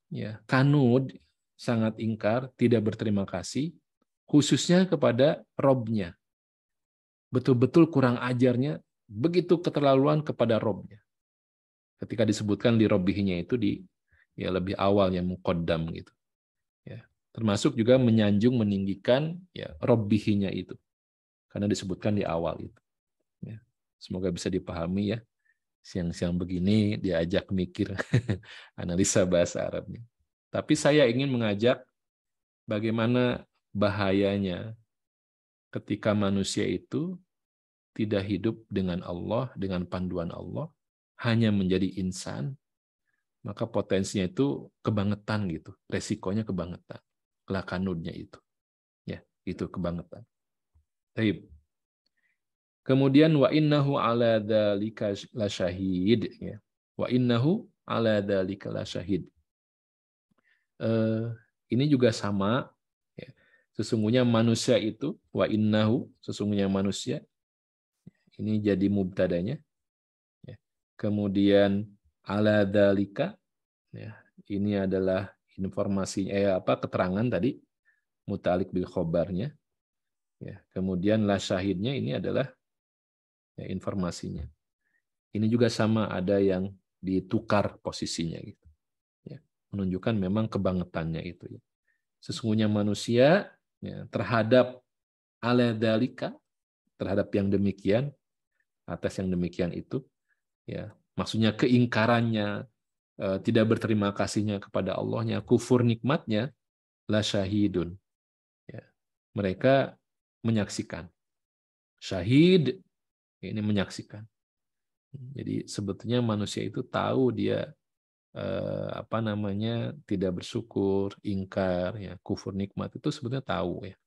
Speaker 2: ya kanud, sangat ingkar, tidak berterima kasih, khususnya kepada Robnya. Betul-betul kurang ajarnya, begitu keterlaluan kepada Robnya. Ketika disebutkan di Robbihinya itu ya lebih awal yang muqaddam gitu. Ya, termasuk juga menyanjung, meninggikan ya Robbihinya itu. Karena disebutkan di awal itu. Ya, semoga bisa dipahami ya. Siang-siang begini diajak mikir analisa bahasa Arabnya. Tapi saya ingin mengajak bagaimana bahayanya ketika manusia itu tidak hidup dengan Allah, dengan panduan Allah, hanya menjadi insan, maka potensinya itu kebangetan gitu, resikonya kebangetan, kelakanudnya itu. Ya, itu kebangetan. Baik. Kemudian wa innahu ala dzalika lasyahid ya. Wa innahu ala dzalika lasyahid. Ini juga sama ya. Sesungguhnya manusia itu wa innahu, sesungguhnya manusia ini jadi mubtadanya ya. Kemudian ala dzalika ya. Ini adalah informasinya keterangan tadi muta'alliq bil khobarnya ya. Kemudian la syahidnya ini adalah ya, informasinya. Ini juga sama, ada yang ditukar posisinya gitu. Ya, menunjukkan memang kebangetannya itu ya. Sesungguhnya manusia ya, terhadap ala dalika, terhadap yang demikian, atas yang demikian itu, ya maksudnya keingkarannya, tidak berterima kasihnya kepada Allahnya, kufur nikmatnya, la syahidun. Ya, mereka menyaksikan. Syahid ini menyaksikan. Jadi sebetulnya manusia itu tahu dia tidak bersyukur, ingkar, ya kufur nikmat itu sebetulnya tahu ya.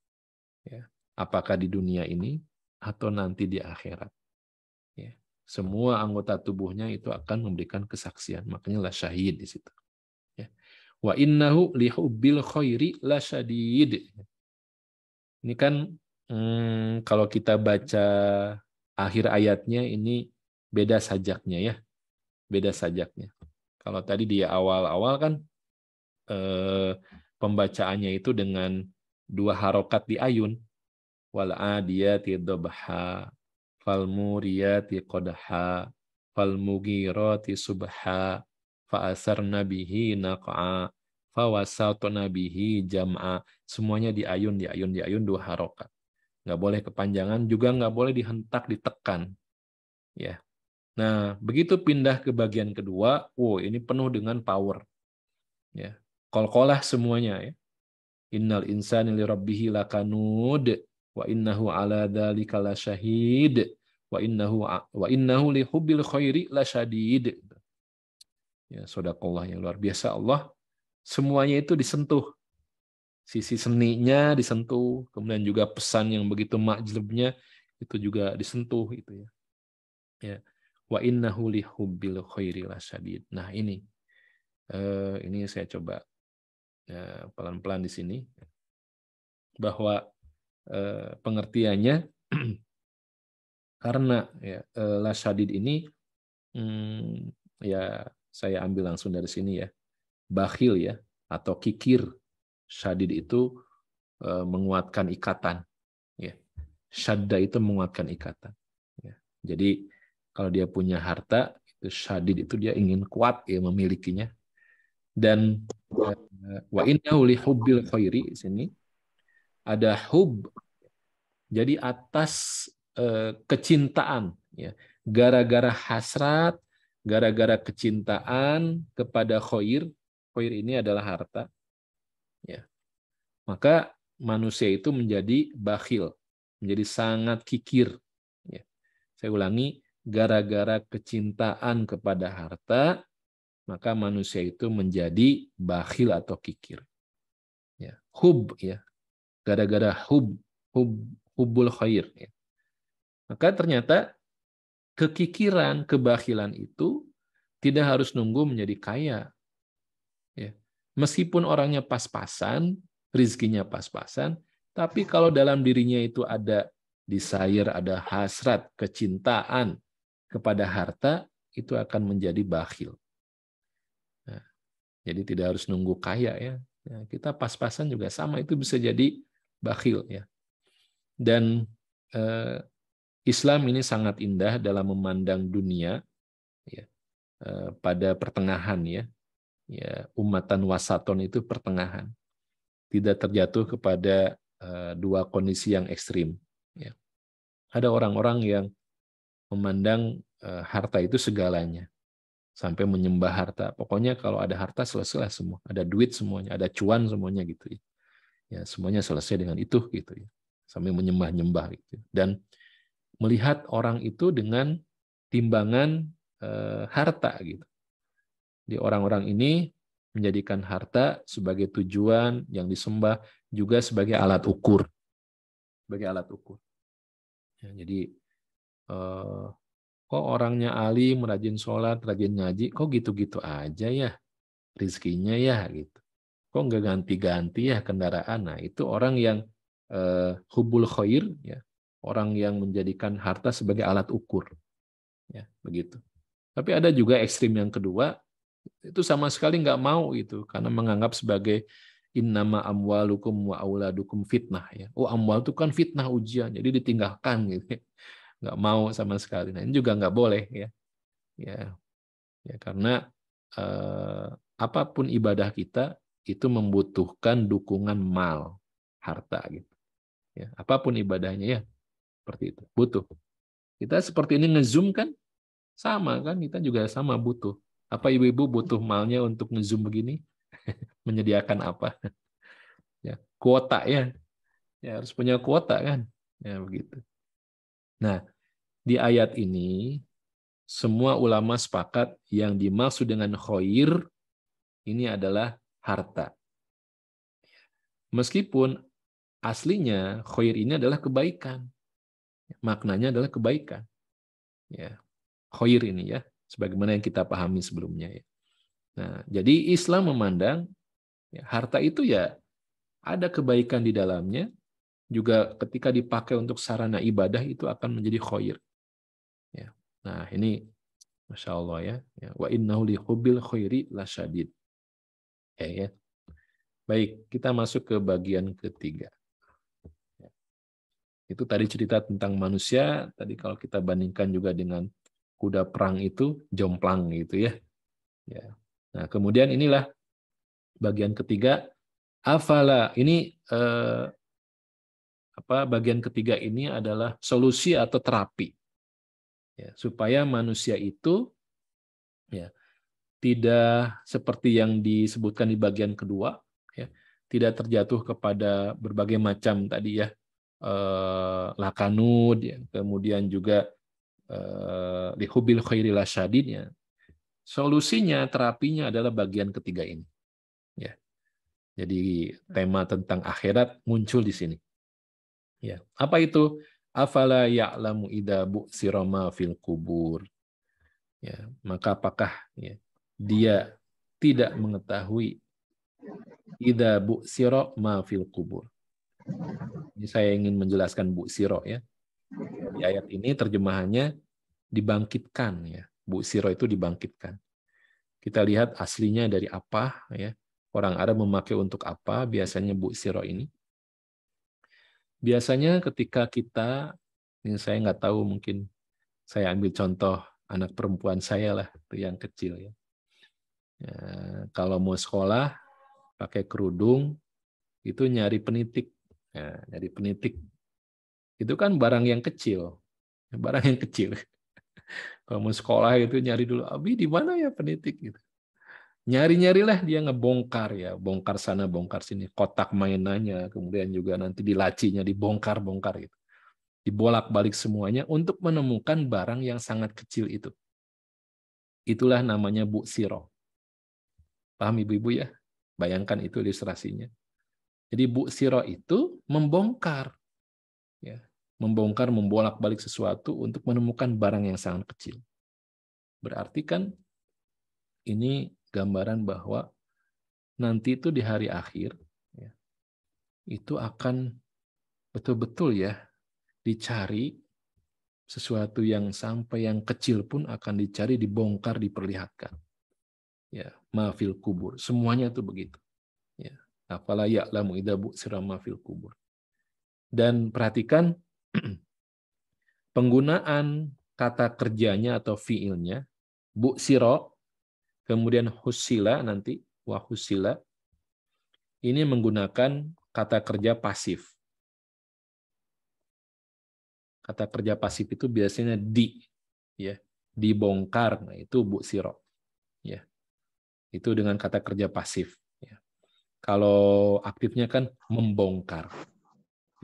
Speaker 2: Apakah di dunia ini atau nanti di akhirat. Ya. Semua anggota tubuhnya itu akan memberikan kesaksian. Makanya lah syahid di situ. Ya. Wa innahu lihubbil khairi lasyadid. Ini kan kalau kita baca akhir ayatnya ini beda sajaknya ya. Beda sajaknya. Kalau tadi di awal-awal kan pembacaannya itu dengan 2 harokat di ayun. Wal adiyati dhabha fal muriyati qadha fal mughirati subha fa asarna bihi naq'a fa wasatna bihi jam'a. Semuanya di ayun 2 harokat. Nggak boleh kepanjangan, juga nggak boleh dihentak, ditekan. Ya. Nah, begitu pindah ke bagian kedua, ini penuh dengan power. Ya. Qalqalah semuanya ya. Innal insana li rabbih lakanud wa innahu ala dzalika lasyahid wa innahu li hubbil khairi lasyadid. Ya, sadaqallah yang luar biasa Allah. Semuanya itu disentuh. Sisi seninya disentuh, kemudian juga pesan yang begitu majlubnya itu juga disentuh itu ya. Ya. Wa innahu li hubbil khairi lasyadid. Nah, ini saya coba pelan-pelan di sini bahwa pengertiannya karena ya lasyadid ini ya saya ambil langsung dari sini ya. Bakhil ya atau kikir. Syadid itu menguatkan ikatan ya. Syadda itu menguatkan ikatan ya. Jadi kalau dia punya harta, itu syadid itu dia ingin kuat ya memilikinya. Dan wa innahu li hubbil khairi sini ada hub. Jadi atas kecintaan ya. Gara-gara hasrat, gara-gara kecintaan kepada khair ini adalah harta. Ya. Maka manusia itu menjadi bakhil, menjadi sangat kikir. Ya. Saya ulangi, gara-gara kecintaan kepada harta, maka manusia itu menjadi bakhil atau kikir. Ya. Hub, ya. Gara-gara hubbul khair. Ya. Maka ternyata kekikiran, kebakhilan itu tidak harus nunggu menjadi kaya. Ya. Meskipun orangnya pas-pasan, rizkinya pas-pasan, tapi kalau dalam dirinya itu ada desire, ada hasrat, kecintaan kepada harta, itu akan menjadi bakhil. Nah, jadi tidak harus nunggu kaya ya. Kita pas-pasan juga sama, itu bisa jadi bakhil ya. Dan Islam ini sangat indah dalam memandang dunia ya, pada pertengahan ya. Ya, umatan wasaton itu pertengahan. Tidak terjatuh kepada 2 kondisi yang ekstrim. Ya. Ada orang-orang yang memandang harta itu segalanya. Sampai menyembah harta. Pokoknya kalau ada harta selesai semua. Ada duit semuanya, ada cuan semuanya gitu ya. Ya, semuanya selesai dengan itu gitu ya. Sampai menyembah-nyembah gitu. Dan melihat orang itu dengan timbangan harta gitu. Di orang-orang ini menjadikan harta sebagai tujuan yang disembah, juga sebagai alat ukur. Sebagai alat ukur. Ya, jadi kok orangnya alim, rajin sholat, rajin ngaji, kok gitu-gitu aja ya rizkinya ya gitu. Kok nggak ganti-ganti ya kendaraan? Nah, itu orang yang hubul khair, ya, orang yang menjadikan harta sebagai alat ukur. Ya, begitu. Tapi ada juga ekstrim yang kedua, itu sama sekali nggak mau itu karena menganggap sebagai innama amwalukum wa auladukum fitnah ya. Oh, amwal itu kan fitnah, ujian, jadi ditinggalkan gitu. Nggak mau sama sekali. Nah, ini juga nggak boleh ya. Ya karena apapun ibadah kita itu membutuhkan dukungan mal, harta gitu. Ya, apapun ibadahnya ya, seperti itu, butuh. Kita seperti ini nge-Zoom kan, sama kan, kita juga sama butuh. Apa ibu-ibu butuh malnya untuk nge-Zoom begini? Menyediakan apa? Ya, kuota ya. Ya harus punya kuota kan. Ya begitu. Nah, di ayat ini semua ulama sepakat yang dimaksud dengan khair ini adalah harta. Meskipun aslinya khair ini adalah kebaikan. Maknanya adalah kebaikan. Ya. Khair ini ya, sebagaimana yang kita pahami sebelumnya ya. Nah, jadi Islam memandang ya, harta itu ya ada kebaikan di dalamnya, juga ketika dipakai untuk sarana ibadah itu akan menjadi khair. Ya. Nah, ini Masya Allah ya. Wa innahu li hubbil khairi lasyadid. Ya. Baik, kita masuk ke bagian ketiga. Itu tadi cerita tentang manusia, tadi kalau kita bandingkan juga dengan kuda perang itu jomplang gitu ya. Ya. Nah, kemudian inilah bagian ketiga, afala ini bagian ketiga ini adalah solusi atau terapi ya, supaya manusia itu ya tidak seperti yang disebutkan di bagian kedua ya, tidak terjatuh kepada berbagai macam tadi ya lakanud ya, kemudian juga lihubil khairil asyadid ya. Solusinya, terapinya adalah bagian ketiga ini ya. Jadi tema tentang akhirat muncul di sini. Ya, apa itu? Afala ya'lamu idza bu'sira ma fil kubur. Ya, maka apakah ya, dia tidak mengetahui idza bu'sira ma fil kubur. Ini saya ingin menjelaskan bu'sira ya. Di ayat ini terjemahannya dibangkitkan ya. Bu'sira itu dibangkitkan. Kita lihat aslinya dari apa ya. Orang Arab memakai untuk apa biasanya bu'sira ini. Biasanya ketika kita, ini saya nggak tahu, mungkin saya ambil contoh anak perempuan saya lah, itu yang kecil ya. Ya, kalau mau sekolah pakai kerudung, itu nyari penitik. Ya, nyari penitik. Itu kan barang yang kecil. Barang yang kecil. Kalau mau sekolah itu nyari dulu, Abi di mana ya penitik? Gitu. Nyari-nyarilah dia ngebongkar ya, bongkar sana, bongkar sini, kotak mainannya, kemudian juga nanti di lacinya dibongkar-bongkar gitu. Dibolak-balik semuanya untuk menemukan barang yang sangat kecil itu. Itulah namanya bu'siro. Paham ibu-ibu ya? Bayangkan itu ilustrasinya. Jadi bu'siro itu membongkar. Ya, membongkar, membolak-balik sesuatu untuk menemukan barang yang sangat kecil. Berarti kan ini gambaran bahwa nanti itu di hari akhir, ya, itu akan betul-betul ya dicari sesuatu yang sampai yang kecil pun akan dicari, dibongkar, diperlihatkan. Ya, mafil kubur, semuanya itu begitu. Ya, afala ya'lamu idza bu'sira mafil kubur. Dan perhatikan penggunaan kata kerjanya atau fiilnya, bu'sira, kemudian husila nanti, wa husila, ini menggunakan kata kerja pasif. Kata kerja pasif itu biasanya ya, dibongkar, nah itu bu'sira. Ya. Itu dengan kata kerja pasif. Ya. Kalau aktifnya kan membongkar.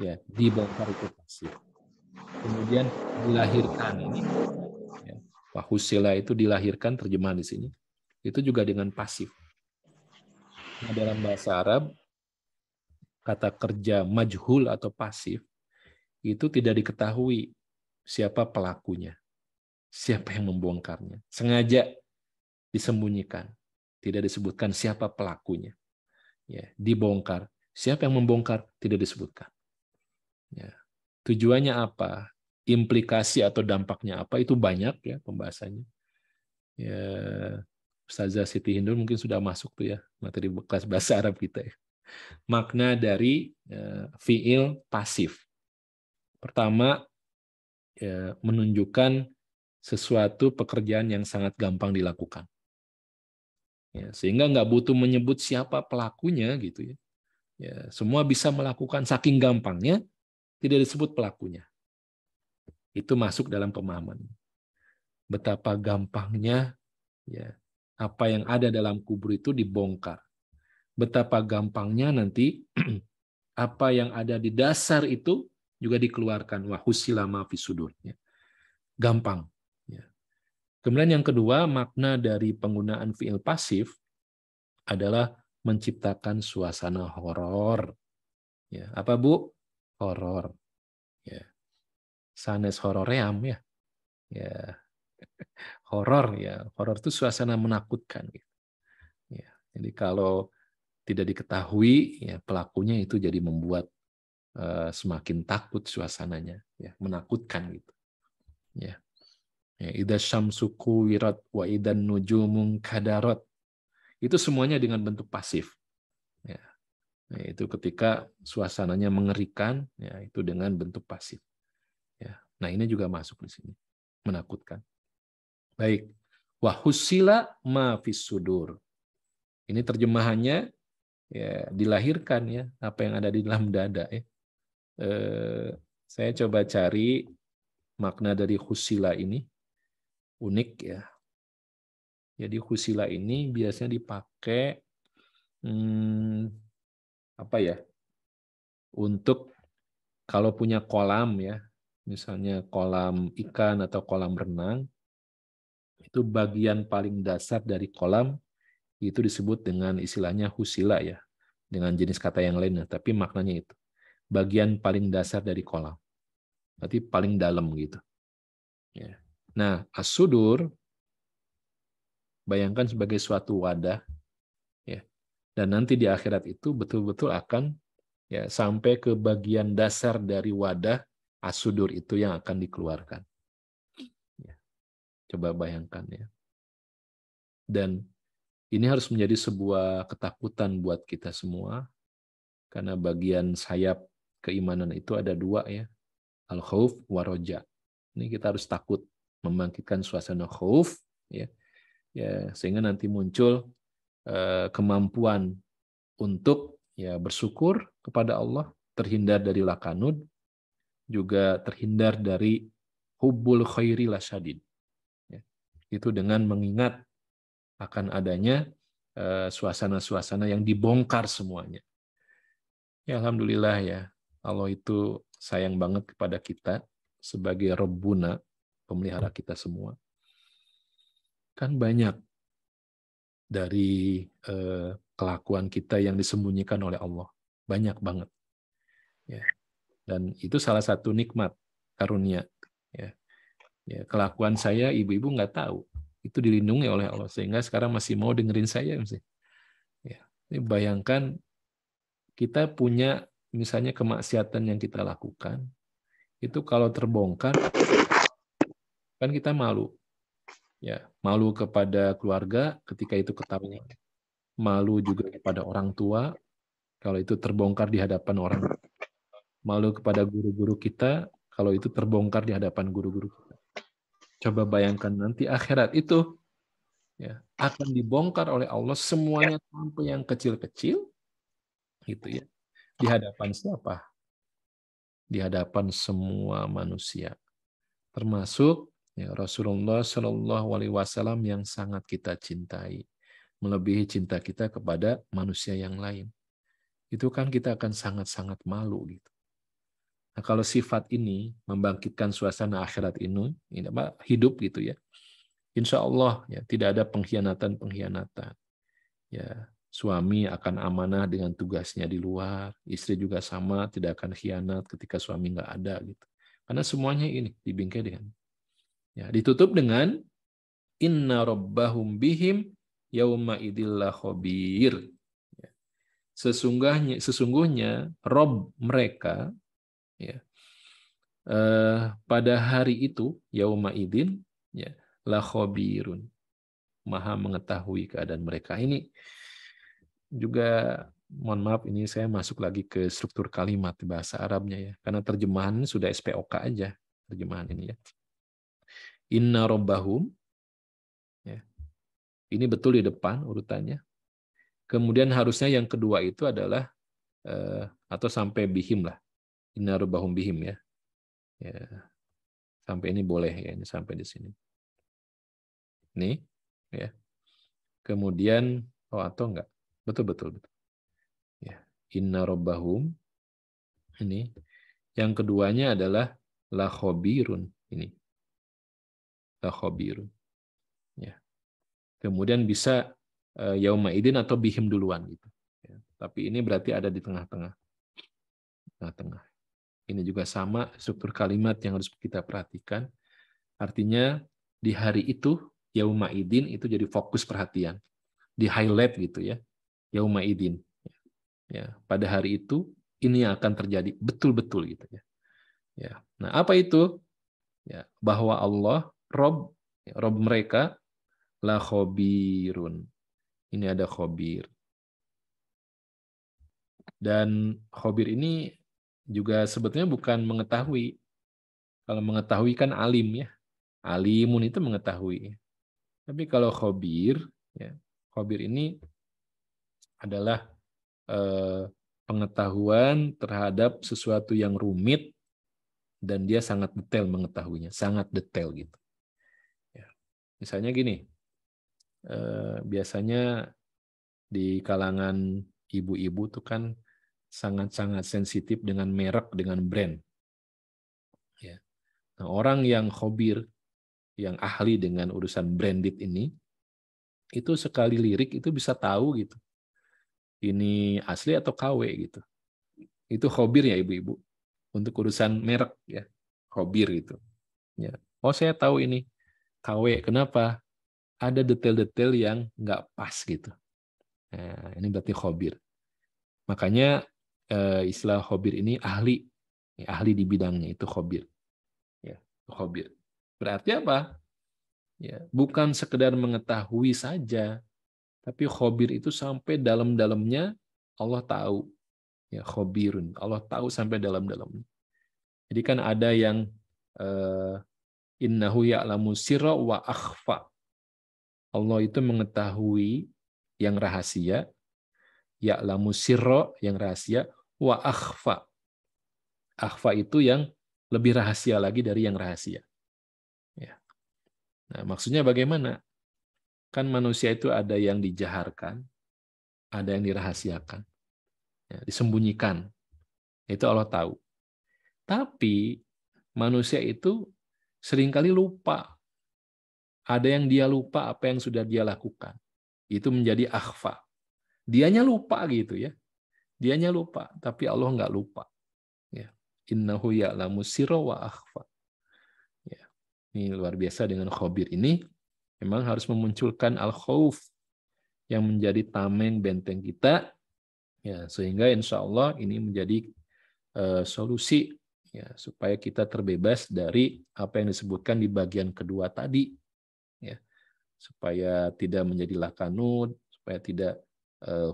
Speaker 2: Ya, dibongkar itu pasif. Kemudian dilahirkan ini. Ya. Wahusila itu dilahirkan, terjemahan di sini. Itu juga dengan pasif. Nah, dalam bahasa Arab, kata kerja majhul atau pasif itu tidak diketahui siapa pelakunya, siapa yang membongkarnya. Sengaja disembunyikan, tidak disebutkan siapa pelakunya. Ya, dibongkar. Siapa yang membongkar tidak disebutkan. Ya. Tujuannya apa? Implikasi atau dampaknya apa? Itu banyak ya pembahasannya. Ya, Ustazah Siti Hindun mungkin sudah masuk tuh ya materi kelas bahasa Arab kita ya. Makna dari fiil pasif. Pertama, ya, menunjukkan sesuatu pekerjaan yang sangat gampang dilakukan. Ya, sehingga nggak butuh menyebut siapa pelakunya gitu ya. Ya, semua bisa melakukan, saking gampangnya tidak disebut pelakunya. Itu masuk dalam pemahaman. Betapa gampangnya ya apa yang ada dalam kubur itu dibongkar. Betapa gampangnya nanti apa yang ada di dasar itu juga dikeluarkan. Wa husila ma fis sudur. Ya. Gampang. Ya. Kemudian yang kedua, makna dari penggunaan fiil pasif adalah menciptakan suasana horor. Ya, apa Bu? Horor. Ya. Sanes horoream ya. Ya. Horor ya. Horor itu suasana menakutkan. Ya. Jadi kalau tidak diketahui, ya pelakunya itu jadi membuat semakin takut suasananya, ya menakutkan gitu. Ya. Ya, idza syamsu kuwirat wa idan nujumun kadarat. Itu semuanya dengan bentuk pasif. Ya. Nah, itu ketika suasananya mengerikan, ya itu dengan bentuk pasif. Ya. Nah, ini juga masuk di sini. Menakutkan. Baik. Wa husila ma fis sudur. Ini terjemahannya ya dilahirkan ya apa yang ada di dalam dada ya. Saya coba cari makna dari husila ini. Unik ya. Jadi husila ini biasanya dipakai apa ya? Untuk kalau punya kolam ya, misalnya kolam ikan atau kolam renang, itu bagian paling dasar dari kolam itu disebut dengan istilahnya husila ya, dengan jenis kata yang lainnya, tapi maknanya itu bagian paling dasar dari kolam, berarti paling dalam gitu. Ya. Nah, as-sudur bayangkan sebagai suatu wadah, ya, dan nanti di akhirat itu betul-betul akan ya sampai ke bagian dasar dari wadah as-sudur itu yang akan dikeluarkan. Ya. Coba bayangkan ya. Dan ini harus menjadi sebuah ketakutan buat kita semua, karena bagian sayap keimanan itu ada dua ya, al-khauf wa roja. Ini kita harus takut, membangkitkan suasana khauf, ya, ya sehingga nanti muncul kemampuan untuk ya bersyukur kepada Allah, terhindar dari lakanud, juga terhindar dari hubbul khairi lasyadid. Ya. Itu dengan mengingat akan adanya suasana-suasana yang dibongkar semuanya. Ya alhamdulillah ya, Allah itu sayang banget kepada kita sebagai Rabbuna, pemelihara kita semua. Kan banyak dari kelakuan kita yang disembunyikan oleh Allah. Banyak banget. Ya. Dan itu salah satu nikmat karunia. Ya. Ya, kelakuan saya ibu-ibu nggak tahu. Itu dilindungi oleh Allah. Sehingga sekarang masih mau dengerin saya. Ya. Ini bayangkan kita punya misalnya kemaksiatan yang kita lakukan. Itu kalau terbongkar, kan kita malu. Ya, malu kepada keluarga ketika itu ketahuan. Malu juga kepada orang tua kalau itu terbongkar di hadapan orang. Malu kepada guru-guru kita kalau itu terbongkar di hadapan guru-guru kita. Coba bayangkan nanti akhirat itu ya akan dibongkar oleh Allah semuanya sampai yang kecil-kecil gitu ya. Di hadapan siapa? Di hadapan semua manusia. Termasuk ya, Rasulullah Shallallahu Alaihi Wasallam yang sangat kita cintai, melebihi cinta kita kepada manusia yang lain. Itu kan kita akan sangat-sangat malu gitu. Nah, kalau sifat ini membangkitkan suasana akhirat ini hidup gitu ya. Insya Allah ya tidak ada pengkhianatan. Ya, suami akan amanah dengan tugasnya di luar, istri juga sama, tidak akan khianat ketika suami nggak ada gitu. Karena semuanya ini dibingkai dengan ya, ditutup dengan inna rabbahum bihim yauma idil khabir. Ya. Sesungguhnya Rob mereka ya, pada hari itu yauma idin ya la khabirun, maha mengetahui keadaan mereka. Ini juga mohon maaf ini saya masuk lagi ke struktur kalimat bahasa Arabnya ya, karena terjemahan sudah SPOK aja terjemahan ini ya. Inna rabbahum ya. Ini betul di depan urutannya. Kemudian harusnya yang kedua itu adalah atau sampai bihim lah. Inna rabbahum bihim ya. Sampai ini boleh ya, ini sampai di sini. Ini ya. Kemudian atau enggak? Betul. Ya. Inna rabbahum ini. Yang keduanya adalah la khabirun ini. La khabirun. Ya. Kemudian bisa yauma idin atau bihim duluan gitu. Ya. Tapi ini berarti ada di tengah-tengah. Tengah-tengah. Ini juga sama struktur kalimat yang harus kita perhatikan. Artinya di hari itu yauma idin itu jadi fokus perhatian. Di highlight gitu ya. Yauma idin. Ya, pada hari itu ini yang akan terjadi betul-betul gitu ya. Ya. Nah, apa itu? Ya, bahwa Allah Rob mereka la khabirun. Ini ada khabir. Dan khabir ini juga sebetulnya bukan mengetahui. Kalau mengetahui kan alim ya. Alimun itu mengetahui. Tapi kalau khabir, ya, khabir ini adalah pengetahuan terhadap sesuatu yang rumit dan dia sangat detail mengetahuinya, sangat detail gitu. Ya. Misalnya gini, biasanya di kalangan ibu-ibu tuh kan sangat-sangat sensitif dengan merek, dengan brand. Ya. Nah, orang yang khabir, yang ahli dengan urusan branded ini, itu sekali lirik itu bisa tahu gitu. Ini asli atau KW gitu. Itu khabir ya ibu-ibu. Untuk urusan merek ya, khabir gitu. Ya. Oh saya tahu ini KW. Kenapa? Ada detail-detail yang nggak pas gitu. Nah, ini berarti khabir. Makanya istilah khabir ini ahli di bidangnya itu khabir. Ya, khabir. Berarti apa? Ya, bukan sekedar mengetahui saja, tapi khabir itu sampai dalam-dalamnya Allah tahu. Ya, khabirun. Allah tahu sampai dalam-dalamnya. Jadi kan ada yang innahu ya'lamu sirra wa akhfa. Allah itu mengetahui yang rahasia, ya'lamu sirra yang rahasia, wa akhfa. Akhfa itu yang lebih rahasia lagi dari yang rahasia. Ya. Nah, maksudnya bagaimana? Kan manusia itu ada yang dijaharkan, ada yang dirahasiakan, ya, disembunyikan. Itu Allah tahu. Tapi manusia itu seringkali lupa. Ada yang dia lupa apa yang sudah dia lakukan. Itu menjadi akhfa. Dianya lupa gitu ya. Dianya lupa, tapi Allah nggak lupa. Ya. Innahu ya'lamu sirra wa akhfa. Ya. Ini luar biasa dengan khabir ini. Memang harus memunculkan al-khauf yang menjadi tameng benteng kita. Ya, sehingga insya Allah ini menjadi solusi ya, supaya kita terbebas dari apa yang disebutkan di bagian kedua tadi. Ya. Supaya tidak menjadi lakanud, supaya tidak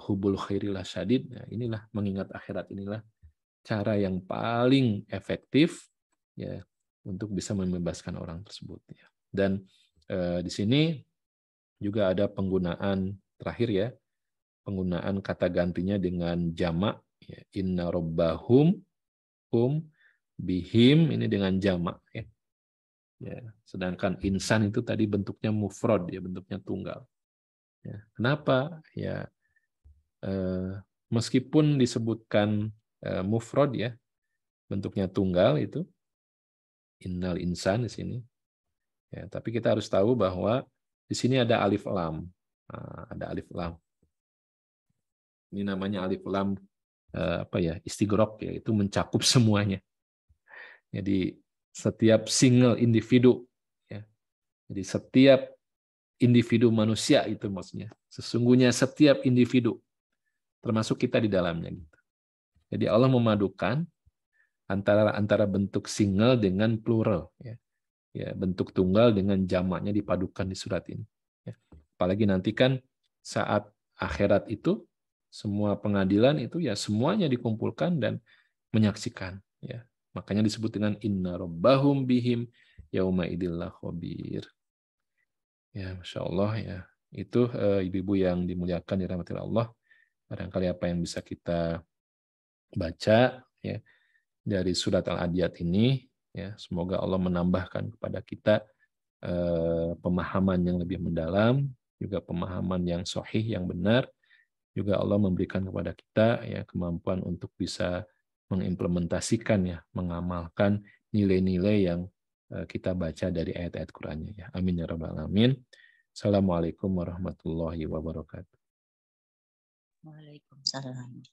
Speaker 2: hubul khairilah syadid. Nah, inilah mengingat akhirat, inilah cara yang paling efektif ya untuk bisa membebaskan orang tersebut. Ya. Dan di sini juga ada penggunaan terakhir ya, penggunaan kata gantinya dengan jamak. Ya. Inna rabbahum bihim ini dengan jamak. Ya. Ya. Sedangkan insan itu tadi bentuknya mufrad, ya bentuknya tunggal. Ya. Kenapa? Ya meskipun disebutkan mufrad ya bentuknya tunggal itu innal insan di sini. Ya, tapi kita harus tahu bahwa di sini ada alif lam. Nah, ada alif lam. Ini namanya alif lam istighraq ya, itu mencakup semuanya. Jadi setiap single individu ya. Jadi setiap individu manusia itu maksudnya. Sesungguhnya setiap individu termasuk kita di dalamnya gitu. Jadi Allah memadukan antara bentuk single dengan plural ya. Ya, bentuk tunggal dengan jamaknya dipadukan di surat ini. Ya. Apalagi nanti kan saat akhirat itu semua pengadilan itu ya semuanya dikumpulkan dan menyaksikan. Ya. Makanya disebut dengan inna rabbahum bihim yauma idil khabir. Ya, Masya Allah ya. Itu ibu-ibu yang dimuliakan dirahmati Allah, barangkali apa yang bisa kita baca ya dari surat Al-Adiyat ini, ya semoga Allah menambahkan kepada kita pemahaman yang lebih mendalam, juga pemahaman yang sahih, yang benar. Juga Allah memberikan kepada kita ya kemampuan untuk bisa mengimplementasikan ya, mengamalkan nilai-nilai yang kita baca dari ayat-ayat Qur'annya ya. Amin ya rabbal alamin. Assalamualaikum warahmatullahi wabarakatuh.
Speaker 3: Waalaikumsalam.